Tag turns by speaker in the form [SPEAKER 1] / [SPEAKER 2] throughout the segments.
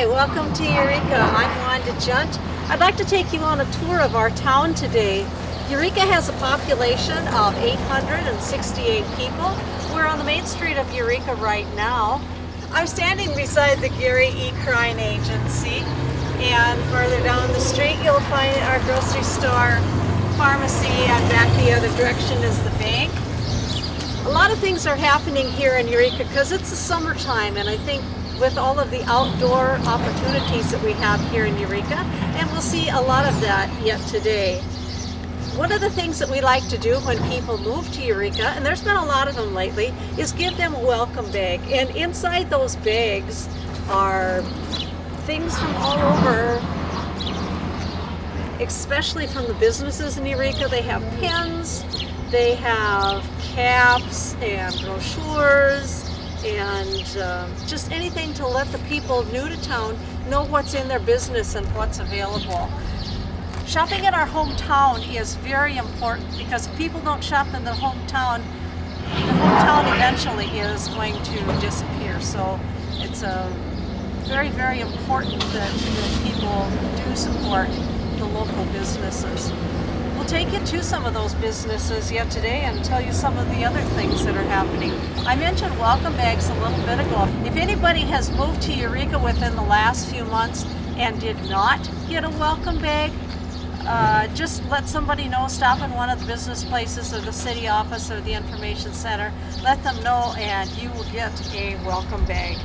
[SPEAKER 1] Hi, welcome to Eureka. I'm Wanda Junt. I'd like to take you on a tour of our town today. Eureka has a population of 868 people. We're on the main street of Eureka right now. I'm standing beside the Gary E. Crine Agency, and further down the street you'll find our grocery store, pharmacy, and back the other direction is the bank. A lot of things are happening here in Eureka because it's the summertime, and I think with all of the outdoor opportunities that we have here in Eureka, and we'll see a lot of that yet today. One of the things that we like to do when people move to Eureka, and there's been a lot of them lately, is give them a welcome bag. And inside those bags are things from all over, especially from the businesses in Eureka. They have pens, they have caps and brochures, and just anything to let the people new to town know what's in their business and what's available. Shopping in our hometown is very important because if people don't shop in the hometown eventually is going to disappear. So it's very, very important that people do support the local businesses. We'll take you to some of those businesses yet today and tell you some of the other things that are happening. I mentioned welcome bags a little bit ago. If anybody has moved to Eureka within the last few months and did not get a welcome bag, just let somebody know. Stop in one of the business places or the city office or the information center. Let them know and you will get a welcome bag.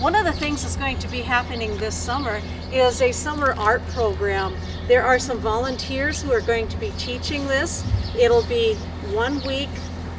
[SPEAKER 1] One of the things that's going to be happening this summer is a summer art program. There are some volunteers who are going to be teaching this. It'll be 1 week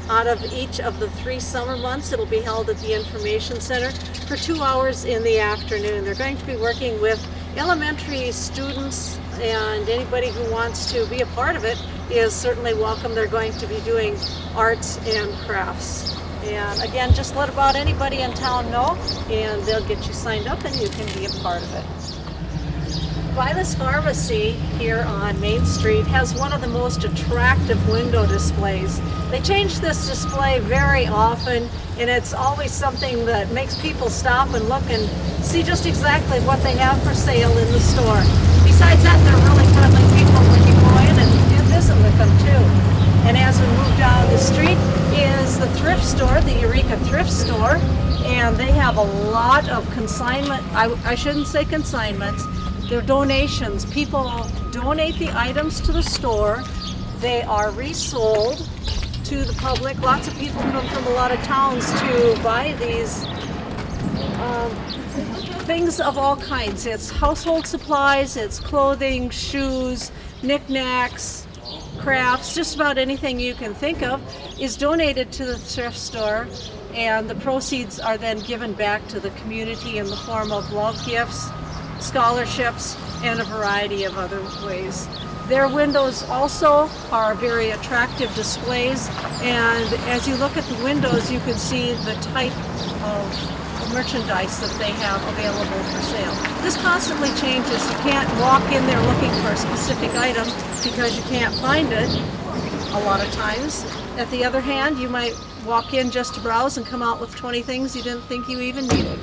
[SPEAKER 1] out of each of the 3 summer months. It'll be held at the Information Center for 2 hours in the afternoon. They're going to be working with elementary students, and anybody who wants to be a part of it is certainly welcome. They're going to be doing arts and crafts. And again, just let about anybody in town know and they'll get you signed up and you can be a part of it. Vilas Pharmacy here on Main Street has one of the most attractive window displays. They change this display very often, and it's always something that makes people stop and look and see just exactly what they have for sale in the store. Besides that, they're really friendly people when you go in and visit with them too. And as we move down the street is the thrift store, the Eureka Thrift Store, and they have a lot of consignment, I shouldn't say consignments, they're donations. People donate the items to the store, they are resold to the public. Lots of people come from a lot of towns to buy these things of all kinds. It's household supplies, it's clothing, shoes, knickknacks, crafts, just about anything you can think of is donated to the thrift store, and the proceeds are then given back to the community in the form of love gifts, scholarships, and a variety of other ways. Their windows also are very attractive displays, and as you look at the windows you can see the type of merchandise that they have available for sale. This constantly changes. You can't walk in there looking for a specific item because you can't find it a lot of times. At the other hand, you might walk in just to browse and come out with 20 things you didn't think you even needed.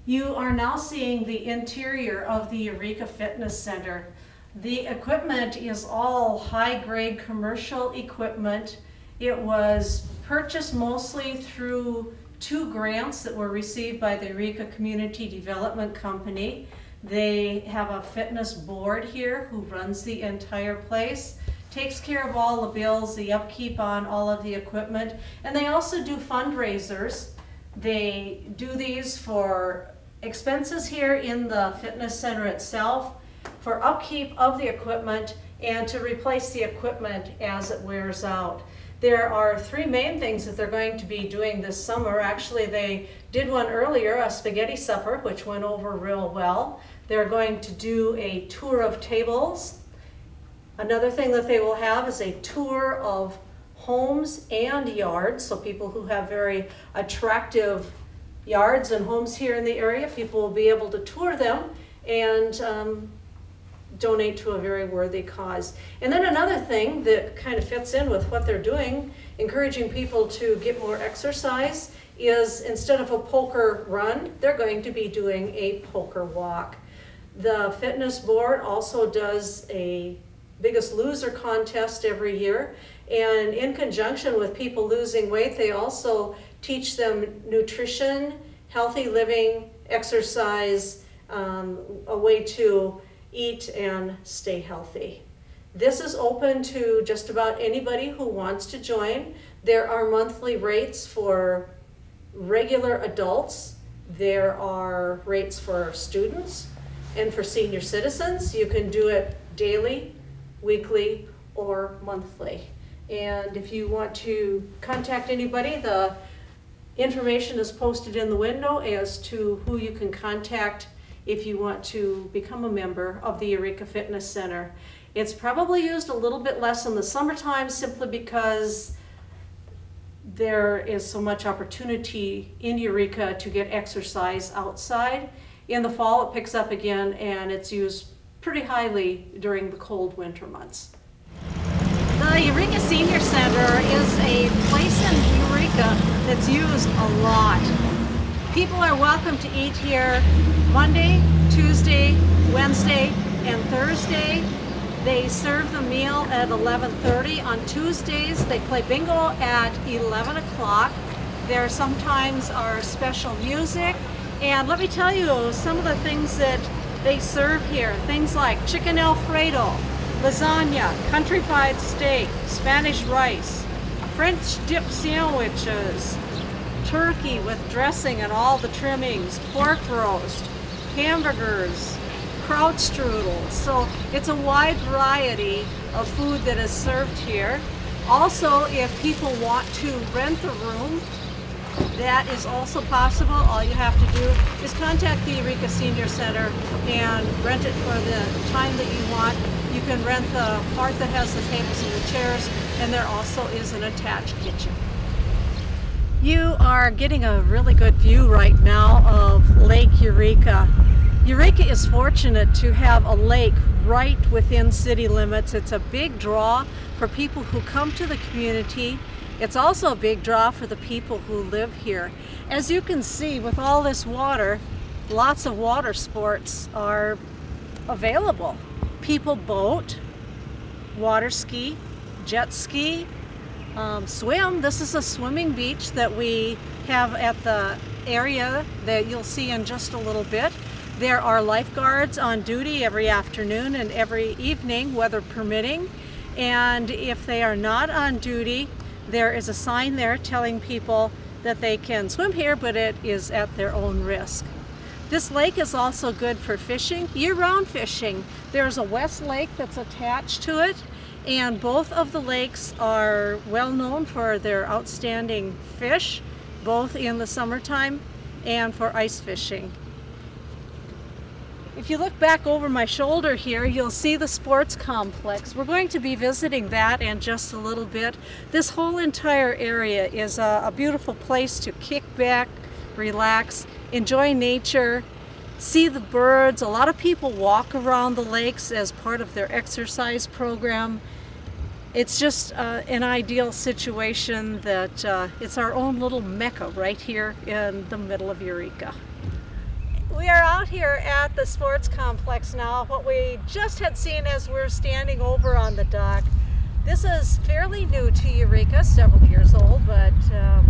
[SPEAKER 1] You are now seeing the interior of the Eureka Fitness Center. The equipment is all high-grade commercial equipment. It was purchased mostly through 2 grants that were received by the Eureka Community Development Company. They have a fitness board here who runs the entire place, takes care of all the bills, the upkeep on all of the equipment, and they also do fundraisers. They do these for expenses here in the fitness center itself, for upkeep of the equipment, and to replace the equipment as it wears out. There are 3 main things that they're going to be doing this summer. Actually, they did one earlier, a spaghetti supper, which went over real well. They're going to do a tour of tables. Another thing that they will have is a tour of homes and yards, so people who have very attractive yards and homes here in the area, people will be able to tour them and donate to a very worthy cause. And then another thing that kind of fits in with what they're doing, encouraging people to get more exercise, is instead of a poker run, they're going to be doing a poker walk. The fitness board also does a Biggest Loser contest every year, and in conjunction with people losing weight, they also teach them nutrition, healthy living, exercise, a way to eat and stay healthy. This is open to just about anybody who wants to join. There are monthly rates for regular adults. There are rates for students and for senior citizens. You can do it daily, weekly, or monthly. And if you want to contact anybody, the information is posted in the window as to who you can contact if you want to become a member of the Eureka Fitness Center. It's probably used a little bit less in the summertime simply because there is so much opportunity in Eureka to get exercise outside. In the fall it picks up again, and it's used pretty highly during the cold winter months. The Eureka Senior Center is a place in Eureka that's used a lot. People are welcome to eat here Monday, Tuesday, Wednesday, and Thursday. They serve the meal at 11:30. On Tuesdays, they play bingo at 11 o'clock. There sometimes are special music. And let me tell you some of the things that they serve here. Things like chicken Alfredo, lasagna, country fried steak, Spanish rice, French dip sandwiches, turkey with dressing and all the trimmings, pork roast, hamburgers, kraut strudel. So it's a wide variety of food that is served here. Also, if people want to rent a room, that is also possible. All you have to do is contact the Eureka Senior Center and rent it for the time that you want. You can rent the part that has the tables and the chairs, and there also is an attached kitchen. You are getting a really good view right now of Lake Eureka. Eureka is fortunate to have a lake right within city limits. It's a big draw for people who come to the community. It's also a big draw for the people who live here. As you can see, with all this water, lots of water sports are available. People boat, water ski, jet ski, swim. This is a swimming beach that we have at the area that you'll see in just a little bit. There are lifeguards on duty every afternoon and every evening, weather permitting. And if they are not on duty, there is a sign there telling people that they can swim here, but it is at their own risk. This lake is also good for fishing, year-round fishing. There's a West Lake that's attached to it, and both of the lakes are well known for their outstanding fish, both in the summertime and for ice fishing. If you look back over my shoulder here, you'll see the sports complex. We're going to be visiting that in just a little bit. This whole entire area is a beautiful place to kick back, relax, enjoy nature, see the birds. A lot of people walk around the lakes as part of their exercise program. It's just an ideal situation that it's our own little mecca right here in the middle of Eureka. We are out here at the sports complex now. What we just had seen as we're standing over on the dock. This is fairly new to Eureka, several years old, but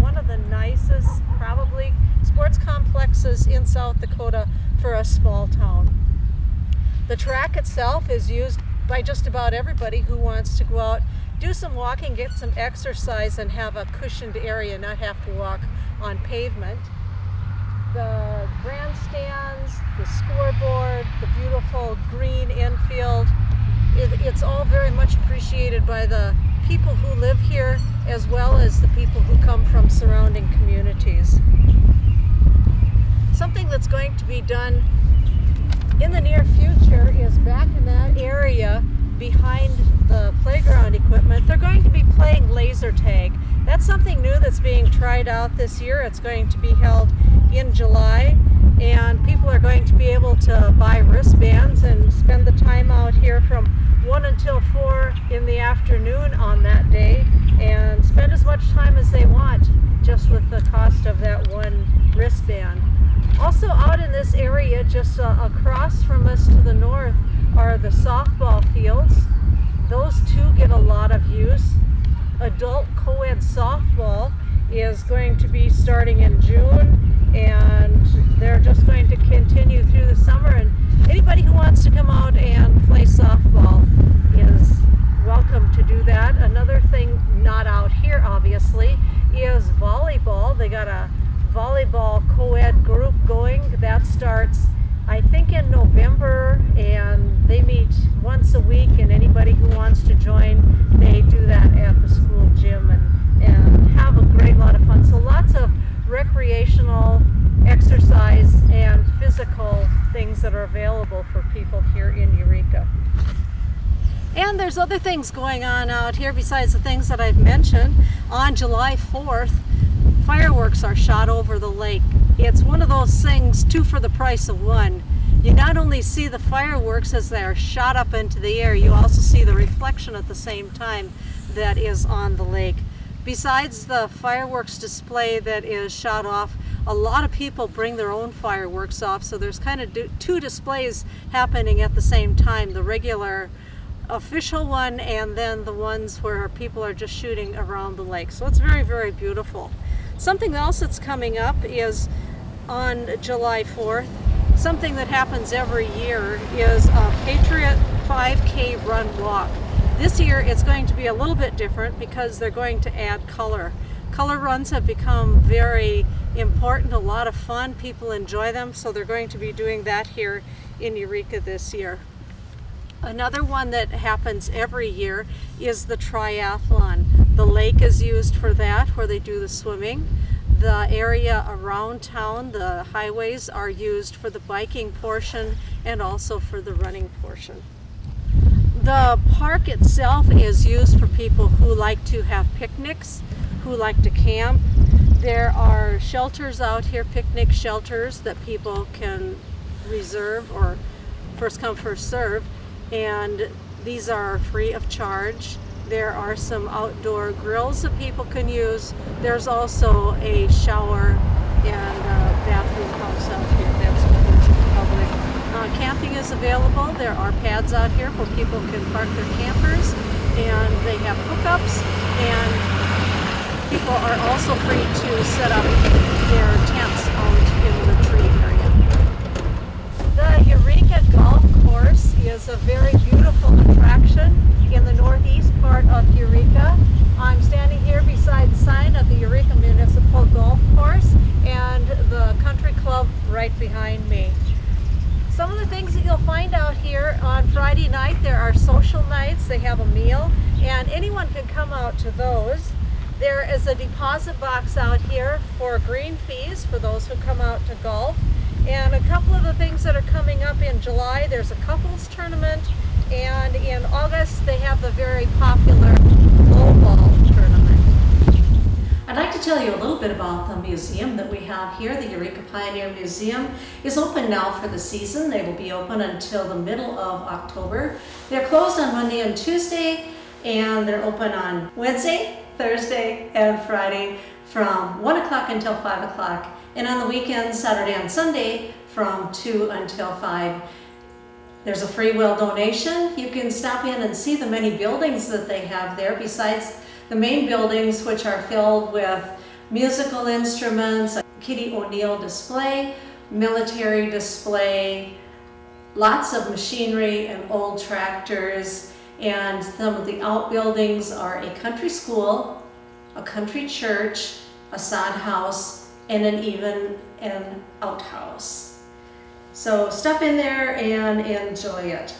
[SPEAKER 1] one of the nicest, probably, sports complexes in South Dakota for a small town. The track itself is used by just about everybody who wants to go out, do some walking, get some exercise, and have a cushioned area, not have to walk on pavement. The grandstands, the scoreboard, the beautiful green infield, it's all very much appreciated by the people who live here as well as the people who come from surrounding communities. Something that's going to be done in the near future is back in that area behind the playground equipment they're going to be playing laser tag. That's something new that's being tried out this year. It's going to be held in July, and people are going to be able to buy wristbands and spend the time out here from 1 until 4 in the afternoon on that day, and spend as much time as they want just with the cost of that one wristband. Also out in this area, just across from us to the north, are the softball fields. Those two get a lot of use. Adult co-ed softball is going to be starting in June, and they're just going to continue through the summer, and anybody who wants to come out and play softball is welcome to do that. Another thing not out here obviously is volleyball. They got a volleyball co-ed group going that starts I think in November, and they meet once a week, and anybody who wants to join, they do that at the school gym and have a great lot of fun. So lots of recreational exercise and physical things that are available for people here in Eureka. And there's other things going on out here besides the things that I've mentioned. On July 4th, fireworks are shot over the lake. It's one of those things, two for the price of one. You not only see the fireworks as they are shot up into the air, you also see the reflection at the same time that is on the lake. Besides the fireworks display that is shot off, a lot of people bring their own fireworks off, so there's kind of two displays happening at the same time. The regular official one, and then the ones where people are just shooting around the lake. So it's very, very beautiful. Something else that's coming up is on July 4th, something that happens every year is a Patriot 5K run walk. This year it's going to be a little bit different because they're going to add color. Color runs have become very important, a lot of fun, people enjoy them, so they're going to be doing that here in Eureka this year. Another one that happens every year is the triathlon. The lake is used for that, where they do the swimming. The area around town, the highways, are used for the biking portion and also for the running portion. The park itself is used for people who like to have picnics, who like to camp. There are shelters out here, picnic shelters that people can reserve or first come, first serve. And these are free of charge. There are some outdoor grills that people can use. There's also a shower and bathroom house out here that's open to the public. Camping is available. There are pads out here where people can park their campers, and they have hookups, and people are also free to set up their tents out in the tree area. The Eureka Golf Course is a very beautiful attraction in the northeast part of Eureka. I'm standing here beside the sign of the Eureka Municipal Golf Course and the country club right behind me. Some of the things that you'll find out here on Friday night, there are social nights. They have a meal, and anyone can come out to those. There is a deposit box out here for green fees for those who come out to golf. And a couple of the things that are coming up in July, there's a couples tournament, and in August they have the very popular lowball tournament. I'd like to tell you a little bit about the museum that we have here. The Eureka Pioneer Museum is open now for the season. They will be open until the middle of October. They're closed on Monday and Tuesday, and they're open on Wednesday, Thursday, and Friday from 1 o'clock until 5 o'clock. And on the weekends, Saturday and Sunday, from 2 until 5. There's a free will donation. You can stop in and see the many buildings that they have there, besides the main buildings, which are filled with musical instruments, a Kitty O'Neill display, military display, lots of machinery and old tractors, and some of the outbuildings are a country school, a country church, a sod house, and even an outhouse. So stop in there and enjoy it.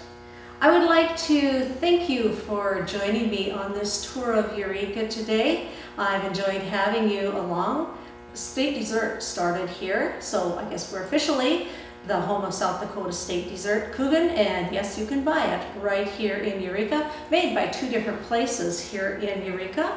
[SPEAKER 1] I would like to thank you for joining me on this tour of Eureka today. I've enjoyed having you along. State dessert started here, so I guess we're officially the home of South Dakota State Dessert, Coogan, and yes, you can buy it right here in Eureka, made by 2 different places here in Eureka.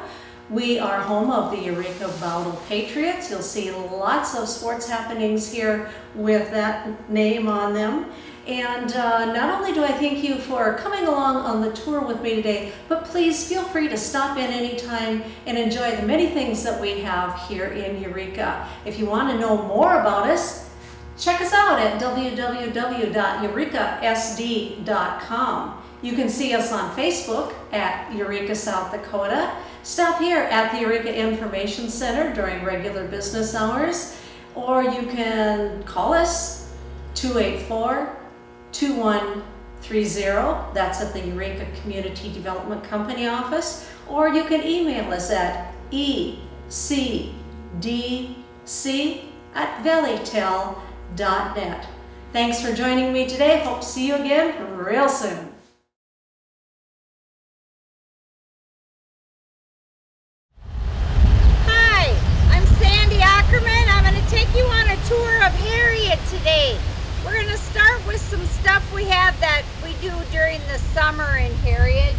[SPEAKER 1] We are home of the Eureka Bowdle Patriots. You'll see lots of sports happenings here with that name on them. And not only do I thank you for coming along on the tour with me today, but please feel free to stop in anytime and enjoy the many things that we have here in Eureka. If you want to know more about us, check us out at www.eurekasd.com. You can see us on Facebook at Eureka, South Dakota. Stop here at the Eureka Information Center during regular business hours, or you can call us 284-2130. That's at the Eureka Community Development Company office, or you can email us at ecdc@valleytel.net. Thanks for joining me today. Hope to see you again real soon.
[SPEAKER 2] Take you on a tour of Harriet today. We're going to start with some stuff we have that we do during the summer in Harriet.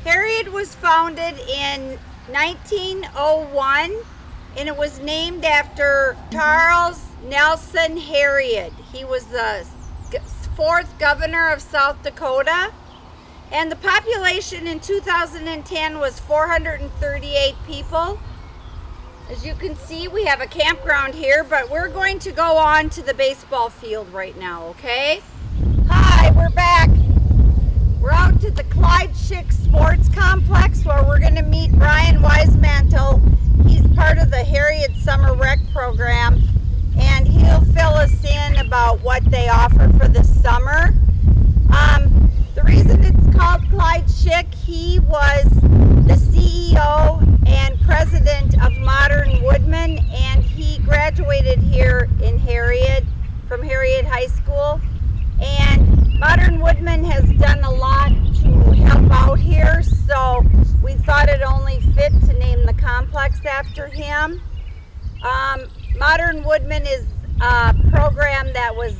[SPEAKER 2] Harriet was founded in 1901 and it was named after Charles Nelson Harriet. He was the 4th governor of South Dakota, and the population in 2010 was 438 people. As you can see, we have a campground here, but we're going to go on to the baseball field right now, okay? Hi, we're back. We're out to the Clyde Schick Sports Complex where we're going to meet Brian Wisemantel. He's part of the Harriet Summer Rec program, and he'll fill us in about what they offer for this summer. The reason it's called Clyde Schick, he was the CEO and president of Modern Woodmen, and he graduated here in Harriet from Harriet High School. And Modern Woodmen has done a lot to help out here, so we thought it only fit to name the complex after him. Modern Woodmen is a program that was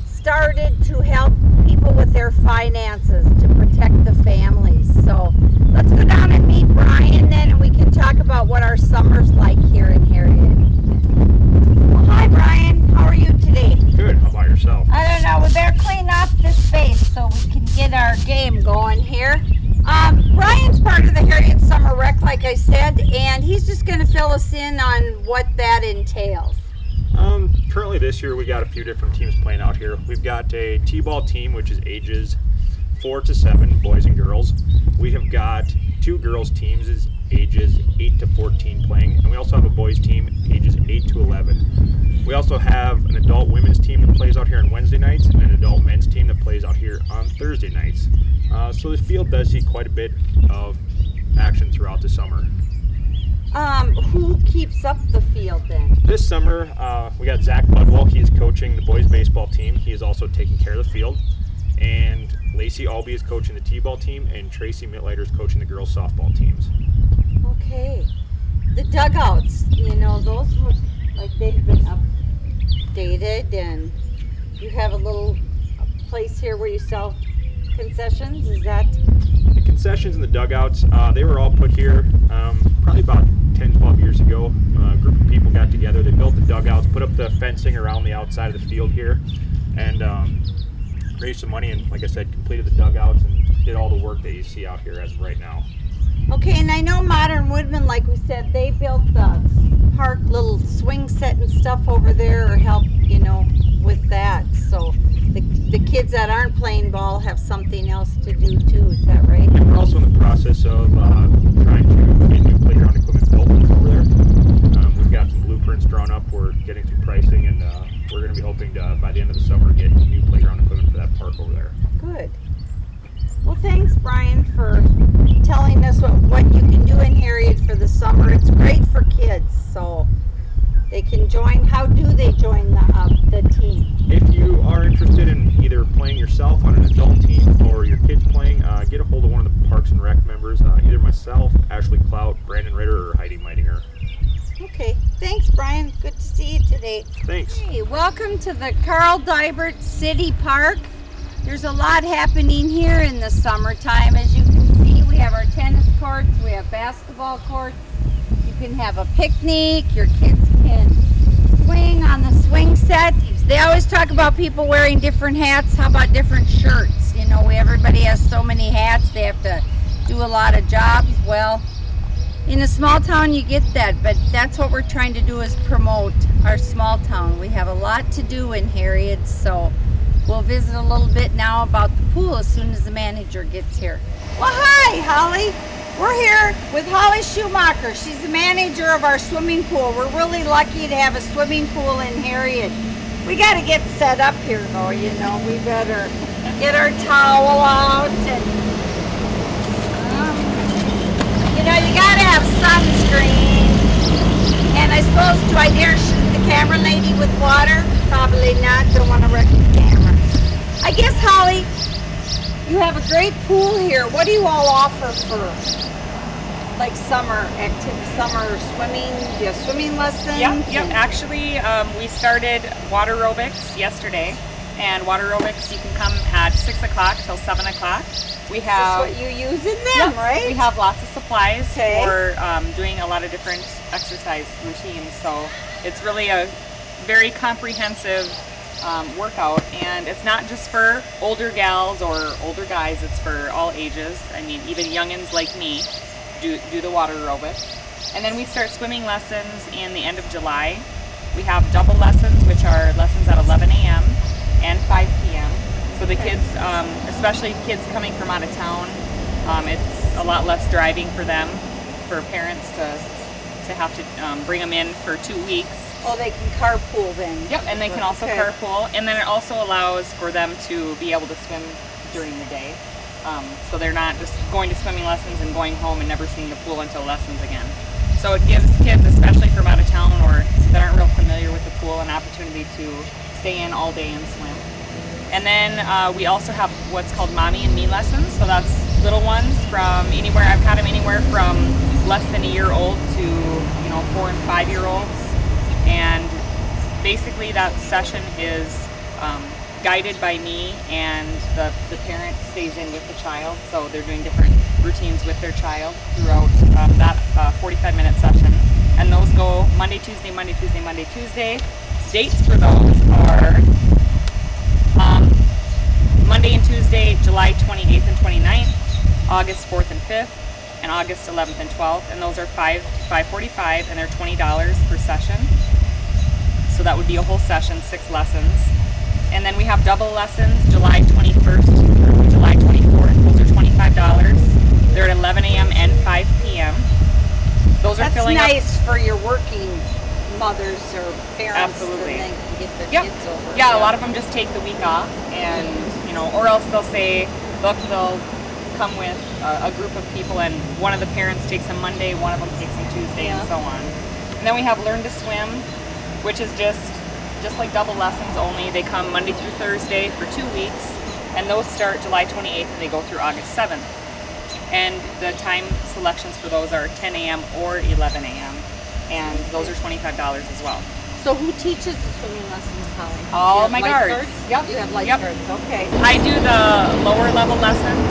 [SPEAKER 2] started to help people with their finances, to protect the families. So let's go down and meet Brian then, and we can talk about what our summer's like here in Harriet. Well, hi Brian, how are you today?
[SPEAKER 3] Good, how about yourself?
[SPEAKER 2] I don't know, we better clean up this space so we can get our game going here. Brian's part of the Harriet Summer Rec, like I said, and he's just going to fill us in on what that entails.
[SPEAKER 3] Currently this year we got a few different teams playing out here. We've got a T-ball team, which is ages 4 to 7, boys and girls. We have got 2 girls teams, ages 8 to 14 playing, and we also have a boys team, ages 8 to 11. We also have an adult women's team that plays out here on Wednesday nights, and an adult men's team that plays out here on Thursday nights. So this field does see quite a bit of action throughout the summer.
[SPEAKER 2] Who keeps up the field then?
[SPEAKER 3] This summer, we got Zach Budwell. He is coaching the boys baseball team. He is also taking care of the field. And Lacey Albee is coaching the T-ball team, and Tracy Mitlighter is coaching the girls softball teams.
[SPEAKER 2] Okay. The dugouts, you know, those look like they've been updated, and you have a little place here where you sell concessions, is that?
[SPEAKER 3] The concessions and the dugouts, they were all put here probably about 10-12 years ago. A group of people got together, they built the dugouts, put up the fencing around the outside of the field here, and raised some money, and like I said, completed the dugouts and did all the work that you see out here as of right now.
[SPEAKER 2] Okay, and I know Modern Woodmen, like we said, they built the park little swing set and stuff over there, or help, you know, with that. So the kids that aren't playing ball have something else to do too, is that right?
[SPEAKER 3] And we're also in the process of trying to get new playground equipment built over there. We've got some blueprints drawn up, we're getting some pricing, and we're going to be hoping to, by the end of the summer, get new playground equipment for that park over there.
[SPEAKER 2] Good. Well, thanks, Brian, for telling us what you can do in Harriet for the summer. It's great for kids, so they can join. How do they join the team?
[SPEAKER 3] If you are interested in either playing yourself on an adult team or your kids playing, get a hold of one of the Parks and Rec members, either myself, Ashley Clout, Brandon Ritter, or Heidi Meitinger.
[SPEAKER 2] Okay, thanks, Brian. Good to see you today. today.
[SPEAKER 3] Thanks.
[SPEAKER 2] Hey, welcome to the Carl Dibert City Park. There's a lot happening here in the summertime. As you can see, we have our tennis courts, we have basketball courts. You can have a picnic, your kids can swing on the swing set. They always talk about people wearing different hats. How about different shirts? You know, everybody has so many hats, they have to do a lot of jobs. Well, in a small town you get that, but that's what we're trying to do, is promote our small town. We have a lot to do in Harriet, so we'll visit a little bit now about the pool as soon as the manager gets here. Well, hi, Holly. We're here with Holly Schumacher. She's the manager of our swimming pool. We're really lucky to have a swimming pool in Harriet. We got to get set up here, though, you know. We better get our towel out and you know, you gotta have sunscreen. And I suppose, do I dare shoot the camera lady with water? Probably not, don't want to wreck the camera. I guess, Holly, you have a great pool here. What do you all offer for, like, summer activity, summer swimming? Do you have swimming lessons?
[SPEAKER 4] Yep. Actually, we started water aerobics yesterday. And water aerobics, you can come at 6 o'clock till 7 o'clock. We have,
[SPEAKER 2] this is what you use in them, right?
[SPEAKER 4] We have lots of supplies
[SPEAKER 2] Okay.
[SPEAKER 4] for doing a lot of different exercise routines. So it's really a very comprehensive workout, and it's not just for older gals or older guys, it's for all ages. I mean, even youngins like me do the water aerobics. And then we start swimming lessons in the end of July. We have double lessons, which are lessons at 11 a.m. and 5 p.m. So the kids, especially kids coming from out of town, it's a lot less driving for them, for parents to have to bring them in for 2 weeks.
[SPEAKER 2] Oh, they can carpool then.
[SPEAKER 4] Yep, and they can also
[SPEAKER 2] Okay.
[SPEAKER 4] carpool, and then it also allows for them to be able to swim during the day. So they're not just going to swimming lessons and going home and never seeing the pool until lessons again. So it gives kids, especially from out of town or that aren't real familiar with the pool, an opportunity to stay in all day and swim. And then we also have what's called Mommy and Me lessons. So that's little ones from anywhere. I've had them anywhere from less than a year old to 4 and 5 year olds. And basically that session is guided by me, and the parent stays in with the child. So they're doing different routines with their child throughout that 45-minute session. And those go Monday, Tuesday, Monday, Tuesday, Monday, Tuesday. Dates for those are Monday and Tuesday, July 28th and 29th, August 4th and 5th, and August 11th and 12th. And those are 5 to 5:45, and they're $20 per session. So that would be a whole session, 6 lessons. And then we have double lessons, July 21st through July 24th. Those are $25. They're at 11 a.m. and 5 p.m. Those are
[SPEAKER 2] That's
[SPEAKER 4] filling up.
[SPEAKER 2] nice for your working mothers or parents.
[SPEAKER 4] Absolutely.
[SPEAKER 2] So they can get their
[SPEAKER 4] Yep.
[SPEAKER 2] kids over.
[SPEAKER 4] Yeah, a lot of them just take the week off, and or else they'll say they'll come with a group of people, and one of the parents takes them Monday, one of them takes them Tuesday, and so on. And then we have Learn to Swim, which is just like double lessons, only they come Monday through Thursday for 2 weeks, and those start July 28th and they go through August 7th. And the time selections for those are 10 a.m. or 11 a.m. and those are $25 as well.
[SPEAKER 2] So who teaches the swimming lessons, Holly?
[SPEAKER 4] All
[SPEAKER 2] You have
[SPEAKER 4] my guards.
[SPEAKER 2] lifeguards?
[SPEAKER 4] Yep.
[SPEAKER 2] You have
[SPEAKER 4] Yep.
[SPEAKER 2] lifeguards, okay.
[SPEAKER 4] I do the lower level lessons,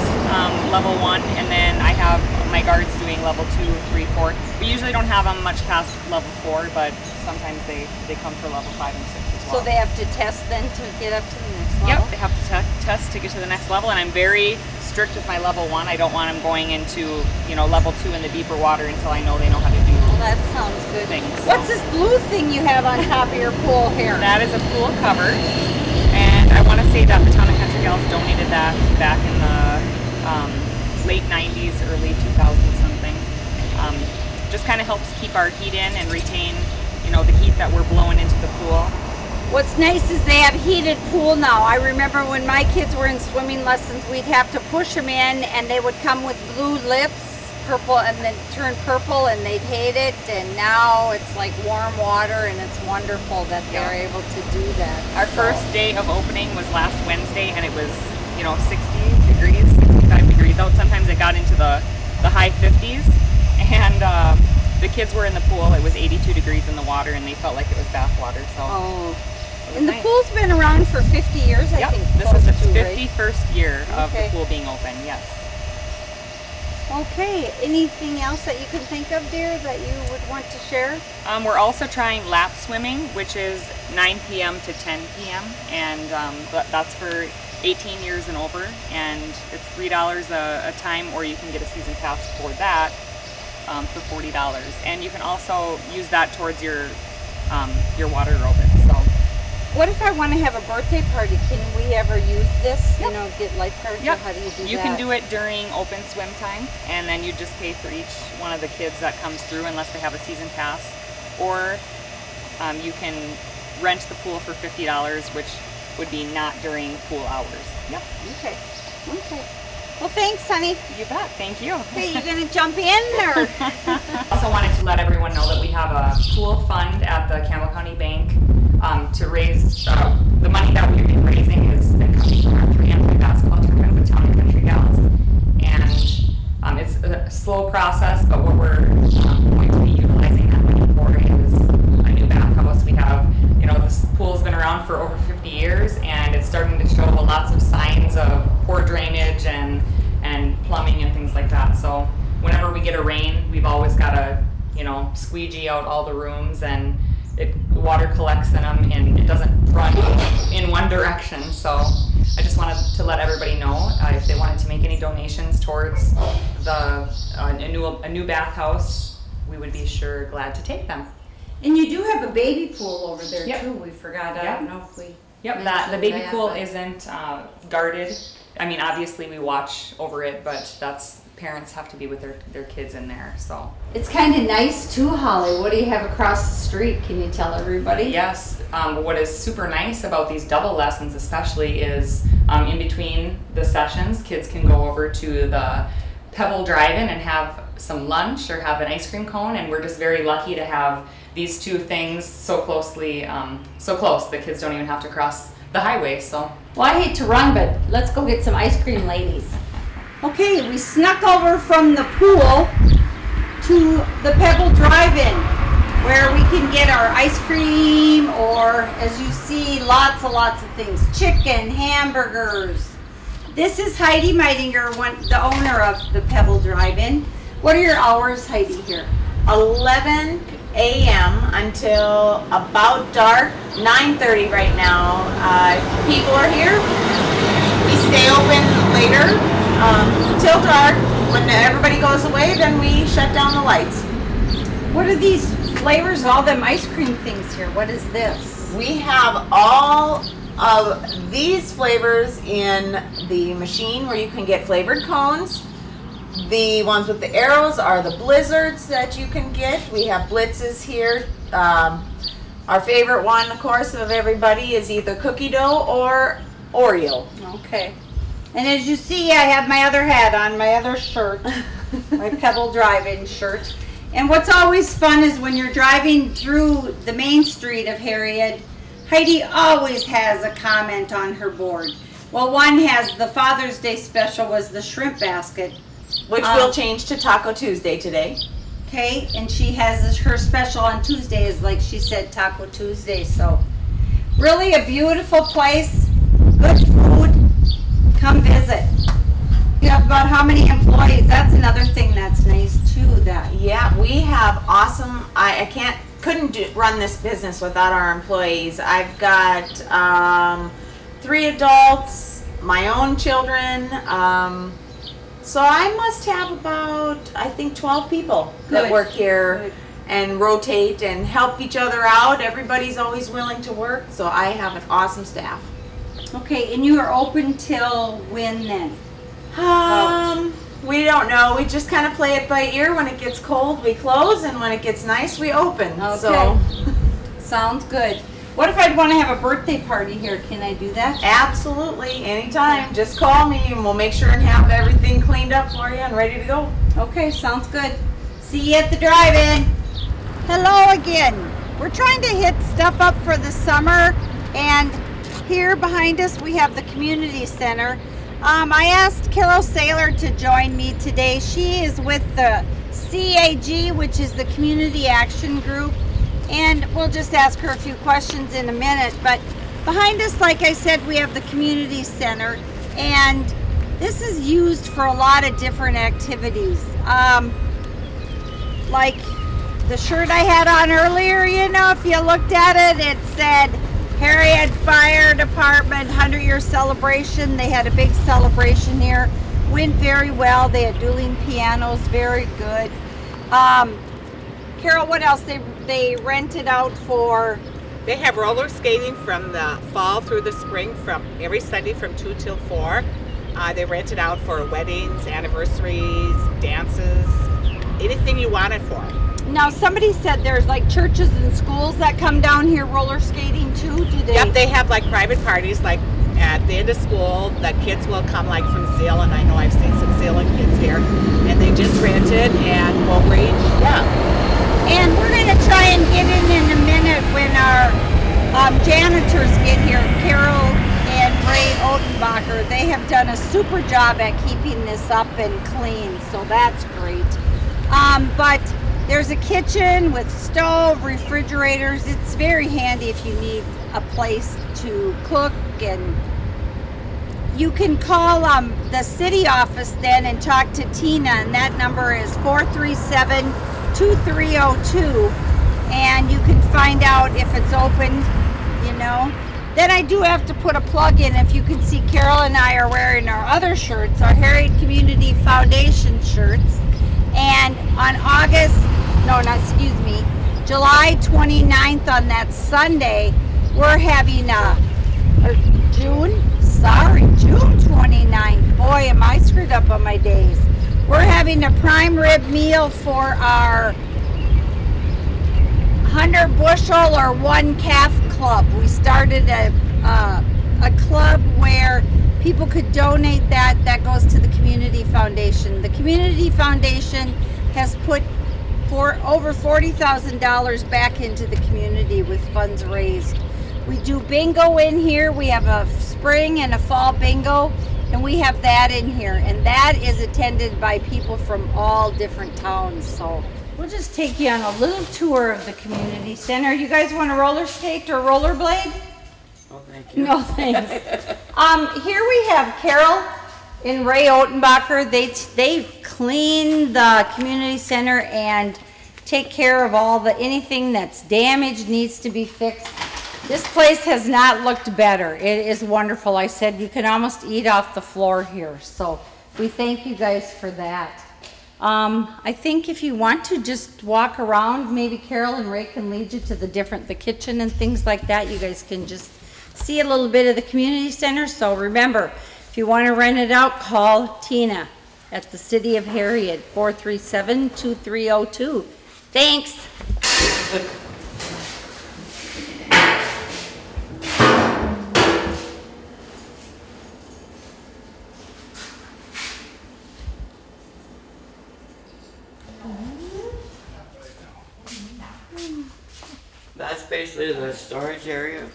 [SPEAKER 4] level 1, and then I have my guards doing level 2, 3, 4. We usually don't have them much past level 4, but sometimes they come for level 5 and 6 as well.
[SPEAKER 2] So they have to test then to get up to the next level?
[SPEAKER 4] Yep, they have to test to get to the next level, and I'm very strict with my level 1. I don't want them going into level 2 in the deeper water until I know they know how to do
[SPEAKER 2] Well, that sounds good.
[SPEAKER 4] things.
[SPEAKER 2] What's this blue thing you have on top of your pool here?
[SPEAKER 4] That is a pool cover, and I want to say that the Town and Country Gals donated that back in the late 90s, early 2000s something. Just kind of helps keep our heat in and retain, the heat that we're blowing into the pool.
[SPEAKER 2] What's nice is they have heated pool now. I remember when my kids were in swimming lessons, we'd have to push them in, and they would come with blue lips, purple, and then turn purple, and they'd hate it. And now it's like warm water, and it's wonderful that they're able to do that.
[SPEAKER 4] Our first day of opening was last Wednesday, and it was 60 degrees, 65 degrees out. Sometimes it got into the high 50s, and the kids were in the pool. It was 82 degrees in the water, and they felt like it was bath water. So.
[SPEAKER 2] Oh.
[SPEAKER 4] it was
[SPEAKER 2] And the
[SPEAKER 4] nice.
[SPEAKER 2] pool's been around for 50 years, I
[SPEAKER 4] Yep,
[SPEAKER 2] think.
[SPEAKER 4] this
[SPEAKER 2] close
[SPEAKER 4] is its
[SPEAKER 2] to, right?
[SPEAKER 4] 51st year of
[SPEAKER 2] Okay.
[SPEAKER 4] the pool being open. Yes.
[SPEAKER 2] Okay, anything else that you can think of, dear, that you would want to share?
[SPEAKER 4] We're also trying lap swimming, which is 9 p.m. to 10 p.m. and that's for 18 years and over, and it's $3 a time, or you can get a season pass for that for $40. And you can also use that towards your water aerobics. So.
[SPEAKER 2] What if I want to have a birthday party? Can we ever use this?
[SPEAKER 4] Yep.
[SPEAKER 2] You know, get lifeguards, or
[SPEAKER 4] Yep.
[SPEAKER 2] how do you do that?
[SPEAKER 4] You can do it during open swim time, and then you just pay for each one of the kids that comes through, unless they have a season pass. Or you can rent the pool for $50, which would be not during pool hours. Yep.
[SPEAKER 2] Okay. Okay. Well, thanks, honey.
[SPEAKER 4] You bet. Thank you.
[SPEAKER 2] Hey, you gonna jump in or?
[SPEAKER 4] Also wanted to let everyone know that we have a pool fund at the Campbell County Bank to raise the money that we've been raising has been coming from our 3M basketball tournament with Town and Country Gals, and it's a slow process, but what we're going to be utilizing that money for is a new bathhouse. We have, this pool's been around for over 50 years, and it's starting to show lots of signs of poor drainage and plumbing and things like that. So whenever we get a rain, we've always got to, squeegee out all the rooms, and the water collects in them, and it doesn't run in one direction. So I just wanted to let everybody know if they wanted to make any donations towards a new bathhouse, we would be sure glad to take them.
[SPEAKER 2] And you do have a baby pool over there
[SPEAKER 4] Yep.
[SPEAKER 2] too. We forgot. I
[SPEAKER 4] Yep.
[SPEAKER 2] don't know if we.
[SPEAKER 4] Yep, the
[SPEAKER 2] mentioned
[SPEAKER 4] baby
[SPEAKER 2] that,
[SPEAKER 4] pool
[SPEAKER 2] but-
[SPEAKER 4] isn't guarded. I mean, obviously we watch over it, but parents have to be with their kids in there. So
[SPEAKER 2] It's kind of nice too, Holly. What do you have across the street? Can you tell everybody?
[SPEAKER 4] yes, what is super nice about these double lessons especially is in between the sessions, kids can go over to the Pebble Drive-In and have some lunch or have an ice cream cone, and we're just very lucky to have these two things so close the kids don't even have to cross the highway. So
[SPEAKER 2] Well, I hate to run, but let's go get some ice cream, ladies. Okay, we snuck over from the pool to the Pebble Drive-In, where we can get our ice cream, or as you see, lots of things. Chicken, hamburgers. This is Heidi Meitinger, the owner of the Pebble Drive-In. What are your hours, Heidi, here?
[SPEAKER 5] 11 a.m. until about dark, 9:30 right now. People are here. We stay open later till dark. When everybody goes away, then we shut down the lights.
[SPEAKER 2] What are these flavors, all them ice cream things here? What is this?
[SPEAKER 5] We have all of these flavors in the machine where you can get flavored cones. The ones with the arrows are the blizzards that you can get. We have blitzes here. Our favorite one, of course, of everybody is either cookie dough or Oreo.
[SPEAKER 2] Okay. And as you see, I have my other hat on, my other shirt, my Pebble Drive-In shirt. And what's always fun is when you're driving through the main street of Harriet, Heidi always has a comment on her board. Well, one has the Father's Day special was the shrimp basket.
[SPEAKER 5] Which will change to Taco Tuesday today.
[SPEAKER 2] Okay, and she has her special on Tuesday is, like she said, Taco Tuesday. So really a beautiful place, good food. Come visit. You have about how many employees? That's another thing that's nice too. That
[SPEAKER 5] Yeah, we have awesome. I couldn't run this business without our employees. I've got 3 adults, my own children. So I must have about, I think, 12 people that
[SPEAKER 2] Good.
[SPEAKER 5] work here
[SPEAKER 2] Good.
[SPEAKER 5] and rotate and help each other out. Everybody's always willing to work, so I have an awesome staff.
[SPEAKER 2] okay, and you are open till when then?
[SPEAKER 5] We don't know. We just kind of play it by ear. When it gets cold, we close, and when it gets nice, we open.
[SPEAKER 2] Okay.
[SPEAKER 5] So
[SPEAKER 2] Sounds good. What if I'd want to have a birthday party here? Can I do that?
[SPEAKER 5] absolutely, anytime. Just call me, and we'll make sure and have everything cleaned up for you and ready to go.
[SPEAKER 2] Okay, sounds good. See you at the drive-in. Hello again. We're trying to hit stuff up for the summer, and here behind us we have the community center. I asked Carol Saylor to join me today. She is with the CAG, which is the Community Action Group, and we'll just ask her a few questions in a minute. But behind us, like I said, we have the community center, and this is used for a lot of different activities. Like the shirt I had on earlier, you know, if you looked at it, it said Harriet Fire Department 100-year celebration. They had a big celebration here. Went very well. They had dueling pianos, very good. Carol, what else? They rented out for?
[SPEAKER 6] They have roller skating from the fall through the spring, from every Sunday from 2 till 4. They rent it out for weddings, anniversaries, dances, anything you want it for.
[SPEAKER 2] Now, somebody said there's like churches and schools that come down here roller skating too. Do they?
[SPEAKER 6] Yep, they have like private parties, like at the end of school. The kids will come like from Zeeland. I know I've seen some Zeeland kids here, and they just rent it and will reach. Yeah.
[SPEAKER 2] And we're going to try and get in a minute when our janitors get here, Carol and Ray Otenbacher. They have done a super job at keeping this up and clean, so that's great. But there's a kitchen with stove, refrigerators. It's very handy if you need a place to cook, and you can call the city office then and talk to Tina, and that number is 437-2302, and you can find out if it's open, you know. Then I do have to put a plug in. If you can see, Carol and I are wearing our other shirts, our Harriet Community Foundation shirts. And on July 29th, on that Sunday, we're having June 29th. Boy, am I screwed up on my days. We're having a prime rib meal for our 100 bushel or 1 calf club. We started a club where people could donate that goes to the Community Foundation. The Community Foundation has put over $40,000 back into the community with funds raised. We do bingo in here. We have a spring and a fall bingo, and we have that in here, and that is attended by people from all different towns. So we'll just take you on a little tour of the community center. You guys want to roller skate or rollerblade?
[SPEAKER 7] Oh, thank you.
[SPEAKER 2] No, thanks. Here we have Carol and Ray Otenbacher. They clean the community center and take care of anything that's damaged, needs to be fixed. This place has not looked better. It is wonderful. I said you can almost eat off the floor here. So we thank you guys for that. I think if you want to just walk around, maybe Carol and Ray can lead you to the kitchen and things like that. You guys can just see a little bit of the community center. So remember, if you want to rent it out, call Tina at the City of Harriet, 437-2302. Thanks.
[SPEAKER 7] That's basically the storage area.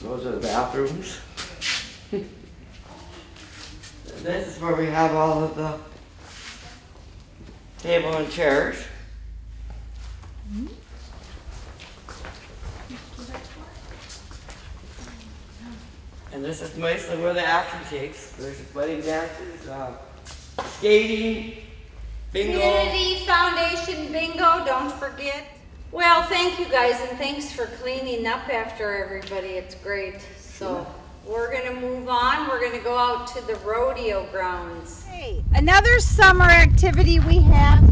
[SPEAKER 7] Those are the bathrooms. This is where we have all of the table and chairs. And this is mostly where the action takes. There's wedding dances, skating, bingo.
[SPEAKER 2] Community Foundation bingo, don't forget. Well, thank you guys, and thanks for cleaning up after everybody. It's great. So we're gonna move on. We're gonna go out to the rodeo grounds. Hey, another summer activity we have,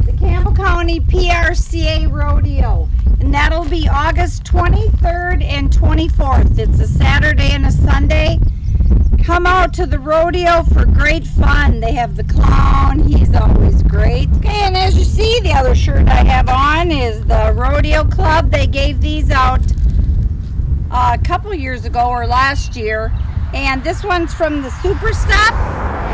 [SPEAKER 2] the Campbell County PRCA Rodeo. And that'll be August 23rd and 24th. It's a Saturday and a Sunday. Come out to the rodeo for great fun. They have the clown. He's always great. Okay, and as you see, the other shirt I have on is the Rodeo Club. They gave these out a couple years ago or last year. And this one's from the Super Stop.